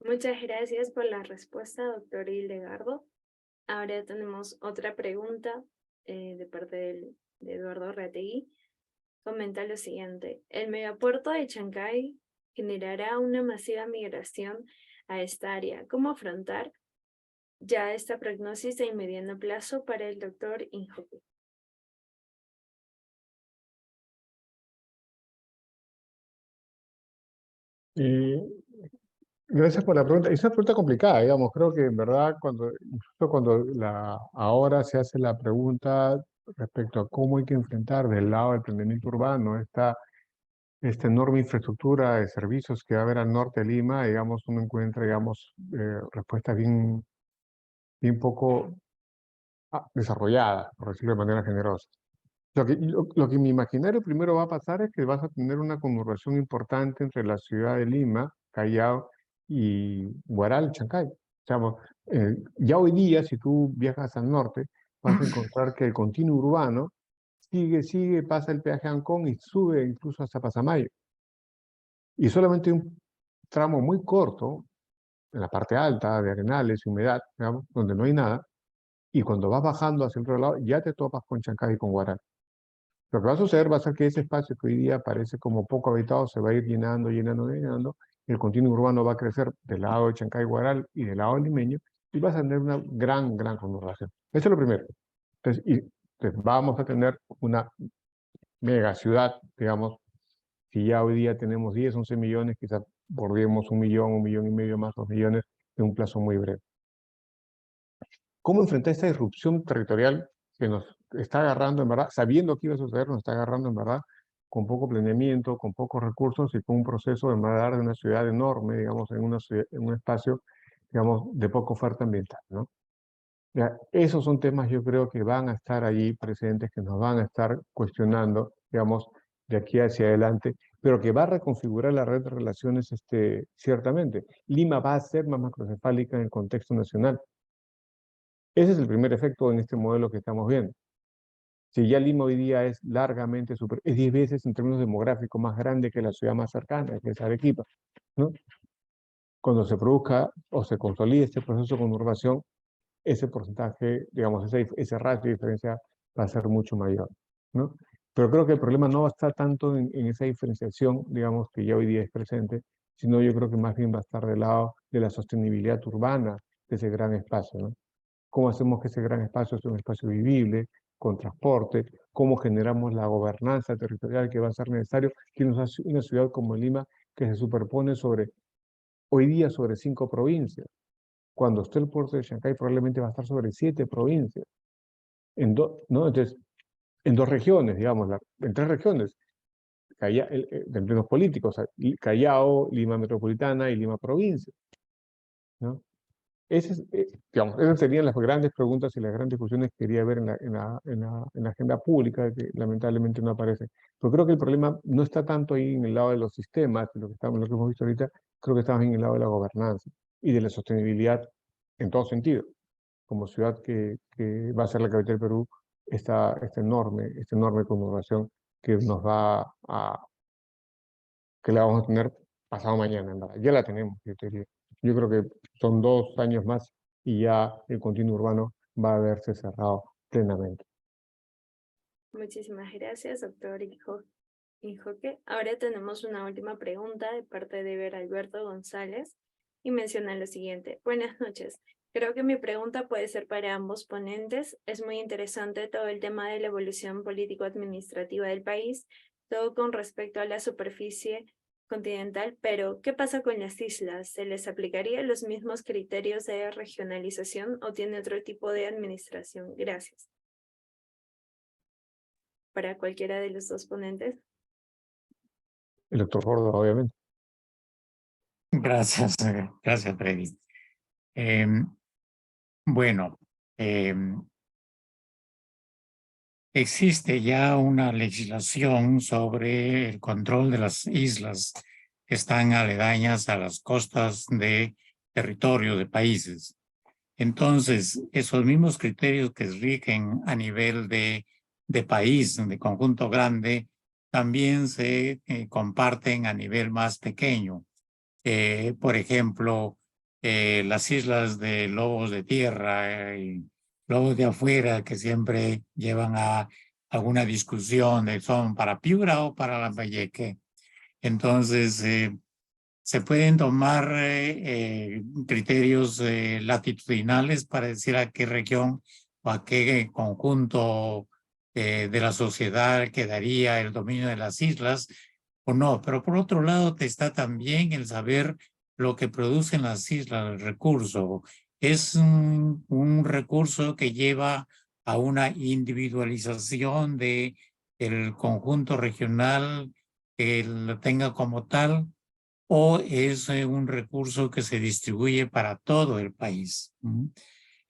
Muchas gracias por la respuesta, doctor Hildegardo. Ahora tenemos otra pregunta de parte de Eduardo Rategui. Comenta lo siguiente: el megapuerto de Chancay generará una masiva migración a esta área. ¿Cómo afrontar ya esta prognosis de mediano plazo para el doctor Injoque? Gracias por la pregunta. Es una pregunta complicada, digamos. Creo que en verdad incluso cuando ahora se hace la pregunta respecto a cómo hay que enfrentar del lado del planeamiento urbano esta enorme infraestructura de servicios que va a haber al norte de Lima, digamos, uno encuentra, digamos, respuestas bien poco desarrolladas, por decirlo de manera generosa. Lo que en mi imaginario primero va a pasar es que vas a tener una conurbación importante entre la ciudad de Lima, Callao y Huaral, Chancay. O sea, ya hoy día, si tú viajas al norte, vas a encontrar que el continuo urbano sigue, pasa el peaje a Ancón y sube incluso hasta Pasamayo. Y solamente un tramo muy corto, en la parte alta de Arenales y Humedad, digamos, donde no hay nada, y cuando vas bajando hacia el otro lado, ya te topas con Chancay y con Huaral. Lo que va a suceder va a ser que ese espacio que hoy día parece como poco habitado se va a ir llenando, y el continuo urbano va a crecer del lado de Chancay Guaral y del lado limeño, y vas a tener una gran conurbación. Eso es lo primero. Entonces vamos a tener una mega ciudad, digamos, si ya hoy día tenemos 10, 11 millones, quizás bordemos 1,5 millones más, 2 millones en un plazo muy breve. ¿Cómo enfrentar esta irrupción territorial que nos está agarrando en verdad, sabiendo que iba a suceder, nos está agarrando en verdad con poco planeamiento, con pocos recursos y con un proceso de mandar de una ciudad enorme, digamos, en un espacio, digamos, de poca oferta ambiental, ¿no? Ya, esos son temas yo creo que van a estar allí presentes, que nos van a estar cuestionando, digamos, de aquí hacia adelante, pero que va a reconfigurar la red de relaciones ciertamente. Lima va a ser más macrocefálica en el contexto nacional. Ese es el primer efecto en este modelo que estamos viendo. Si ya Lima hoy día es largamente es 10 veces en términos demográficos más grande que la ciudad más cercana, que es Arequipa, ¿no? Cuando se produzca o se consolide este proceso de conurbación, ese porcentaje, digamos, ese ratio de diferencia va a ser mucho mayor, ¿no? Pero creo que el problema no va a estar tanto en esa diferenciación, digamos, que ya hoy día es presente, sino yo creo que más bien va a estar del lado de la sostenibilidad urbana de ese gran espacio, ¿no? ¿Cómo hacemos que ese gran espacio sea un espacio vivible, con transporte? ¿Cómo generamos la gobernanza territorial que va a ser necesario? Que una ciudad como Lima que se superpone hoy día sobre 5 provincias. Cuando esté el puerto de Chancay probablemente va a estar sobre 7 provincias. ¿No? Entonces, en 2 regiones, digamos, en 3 regiones, en términos políticos, Callao, Lima Metropolitana y Lima Provincia, ¿no? Digamos, esas serían las grandes preguntas y las grandes discusiones que quería ver en la agenda pública, que lamentablemente no aparecen. Pero creo que el problema no está tanto ahí en el lado de los sistemas, lo que hemos visto ahorita, creo que estamos en el lado de la gobernanza y de la sostenibilidad en todo sentido. Como ciudad que va a ser la capital del Perú, esta enorme conurbación que que la vamos a tener pasado mañana, en verdad. Ya la tenemos, yo te diría. Yo creo que son 2 años más y ya el continuo urbano va a haberse cerrado plenamente. Muchísimas gracias, doctor Injoque. Ahora tenemos una última pregunta de parte de Ver Alberto González y menciona lo siguiente. Buenas noches. Creo que mi pregunta puede ser para ambos ponentes. Es muy interesante todo el tema de la evolución político-administrativa del país, todo con respecto a la superficie continental, pero ¿qué pasa con las islas? ¿Se les aplicaría los mismos criterios de regionalización o tiene otro tipo de administración? Gracias. Para cualquiera de los dos ponentes. El doctor Gordo, obviamente. Gracias, gracias, Freddy. Bueno, existe ya una legislación sobre el control de las islas que están aledañas a las costas de territorio de países. Entonces, esos mismos criterios que rigen a nivel de país, de conjunto grande, también se comparten a nivel más pequeño. Por ejemplo, las islas de lobos de tierra y lobos de afuera que siempre llevan a alguna discusión de son para Piura o para Lambayeque. Entonces, se pueden tomar criterios latitudinales para decir a qué región o a qué conjunto de la sociedad quedaría el dominio de las islas, o no, pero por otro lado está también el saber lo que producen las islas, el recurso. Es un recurso que lleva a una individualización de el conjunto regional, que lo tenga como tal, o es un recurso que se distribuye para todo el país.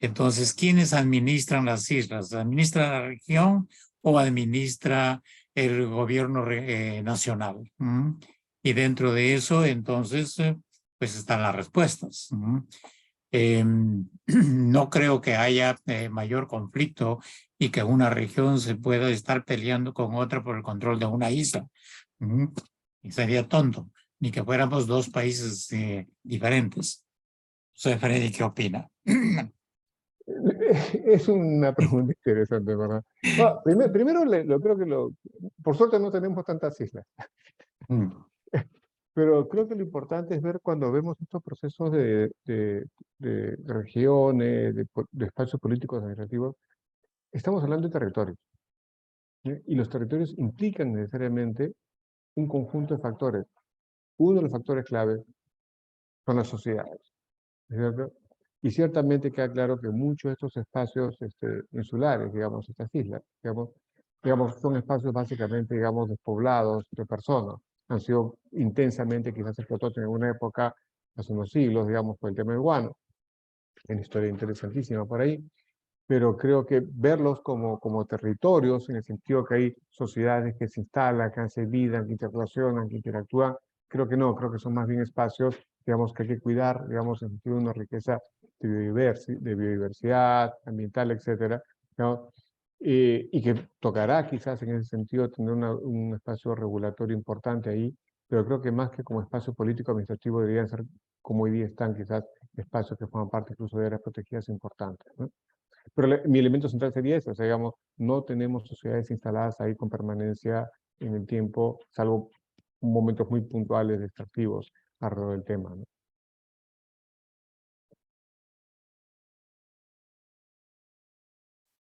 Entonces, ¿quiénes administran las islas? ¿Administra la región o administra el gobierno nacional? Y dentro de eso, entonces, pues están las respuestas. No creo que haya mayor conflicto y que una región se pueda estar peleando con otra por el control de una isla. Y sería tonto, ni que fuéramos dos países diferentes. Soy Freddy, ¿qué opina? Es una pregunta interesante, ¿verdad? Bueno, primero, creo que por suerte no tenemos tantas islas, pero creo que lo importante es ver cuando vemos estos procesos de regiones, de espacios políticos administrativos, estamos hablando de territorios, ¿sí? Y los territorios implican necesariamente un conjunto de factores. Uno de los factores clave son las sociedades, ¿no es cierto? Y ciertamente queda claro que muchos de estos espacios insulares, digamos, estas islas, digamos, son espacios básicamente, digamos, despoblados de personas. Han sido intensamente quizás explotados en alguna época, hace unos siglos, digamos, por el tema del guano. Hay una historia interesantísima por ahí, pero creo que verlos como territorios, en el sentido que hay sociedades que se instalan, que hacen vida, que interrelacionan, que interactúan, creo que no, creo que son más bien espacios, digamos, que hay que cuidar, digamos, en el sentido de una riqueza de biodiversidad ambiental, etcétera, ¿no? Y que tocará quizás en ese sentido tener un espacio regulatorio importante ahí, pero creo que más que como espacio político administrativo deberían ser, como hoy día están, quizás espacios que forman parte incluso de áreas protegidas importantes, ¿no? Pero mi elemento central sería eso, o sea, digamos, no tenemos sociedades instaladas ahí con permanencia en el tiempo, salvo momentos muy puntuales de extractivos alrededor del tema, ¿no?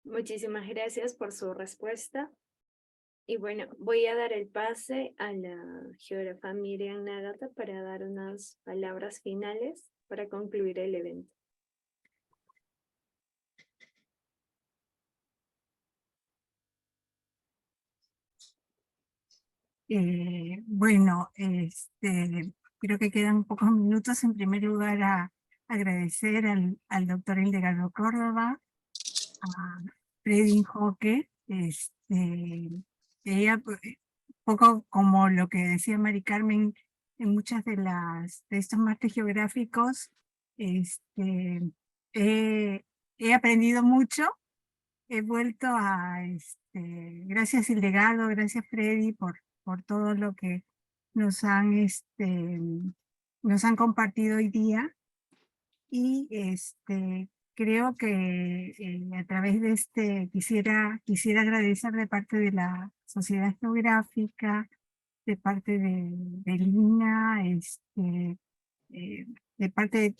Muchísimas gracias por su respuesta. Y bueno, voy a dar el pase a la geógrafa Miriam Nagata para dar unas palabras finales para concluir el evento. Bueno, creo que quedan pocos minutos. En primer lugar, agradecer al doctor Hildegardo Córdoba, a Freddy Joque, ella, poco como lo que decía Mari Carmen, en muchas de estos martes geográficos, he aprendido mucho, he vuelto gracias Hildegardo, gracias Freddy por todo lo que nos han compartido hoy día. Y creo que a través de quisiera agradecer de parte de la Sociedad Geográfica, de parte de Lina, de parte de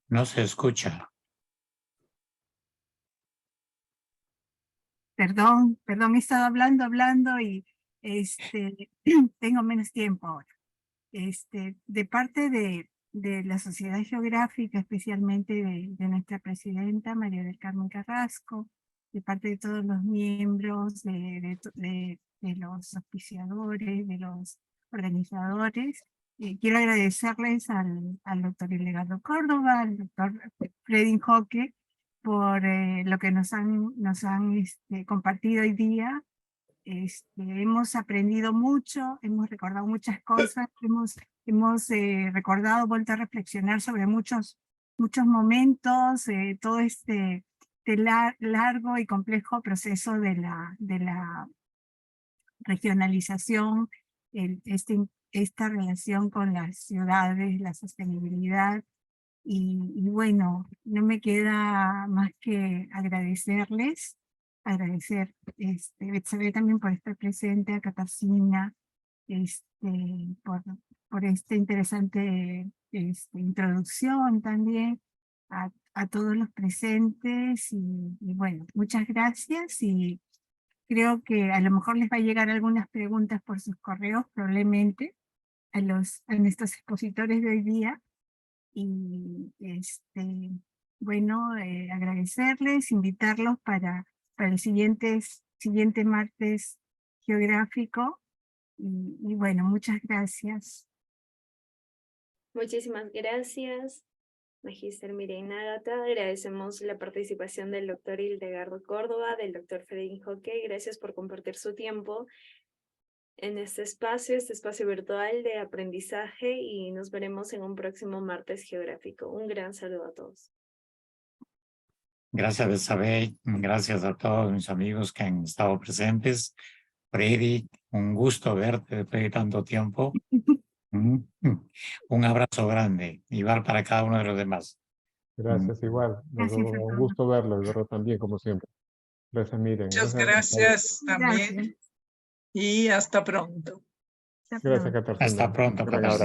No se escucha. Perdón, he estado hablando y tengo menos tiempo ahora. De parte de la Sociedad Geográfica, especialmente de nuestra presidenta María del Carmen Carrasco, de parte de todos los miembros, de los auspiciadores, de los organizadores, quiero agradecerles al doctor Hildegardo Córdoba, al doctor Freddy Joque, por lo que nos han compartido hoy día. Hemos aprendido mucho, hemos recordado muchas cosas, hemos recordado, vuelto a reflexionar sobre muchos momentos, todo este largo y complejo proceso de la regionalización, esta relación con las ciudades, la sostenibilidad. Y bueno, no me queda más que agradecerles, agradecer Betsabe también por estar presente, a Katarzyna, por esta interesante introducción también, a todos los presentes y bueno, muchas gracias y creo que a lo mejor les va a llegar algunas preguntas por sus correos probablemente a nuestros expositores de hoy día y bueno, agradecerles, invitarlos para el siguiente martes geográfico y bueno, muchas gracias. Muchísimas gracias, Magíster Mireia Nagata. Agradecemos la participación del doctor Hildegardo Córdoba, del doctor Freddy Joque. Gracias por compartir su tiempo en este espacio virtual de aprendizaje y nos veremos en un próximo martes geográfico. Un gran saludo a todos. Gracias, Betsabé. Gracias a todos mis amigos que han estado presentes. Freddy, un gusto verte después de tanto tiempo. Un abrazo grande, igual para cada uno de los demás. Gracias, igual. Gracias a Un todos. gusto verlo, y verlo también, como siempre. Gracias, Miren. Muchas gracias también Gracias. y hasta pronto. Hasta Gracias, pronto. Catarina. Hasta pronto, Gran Catarina.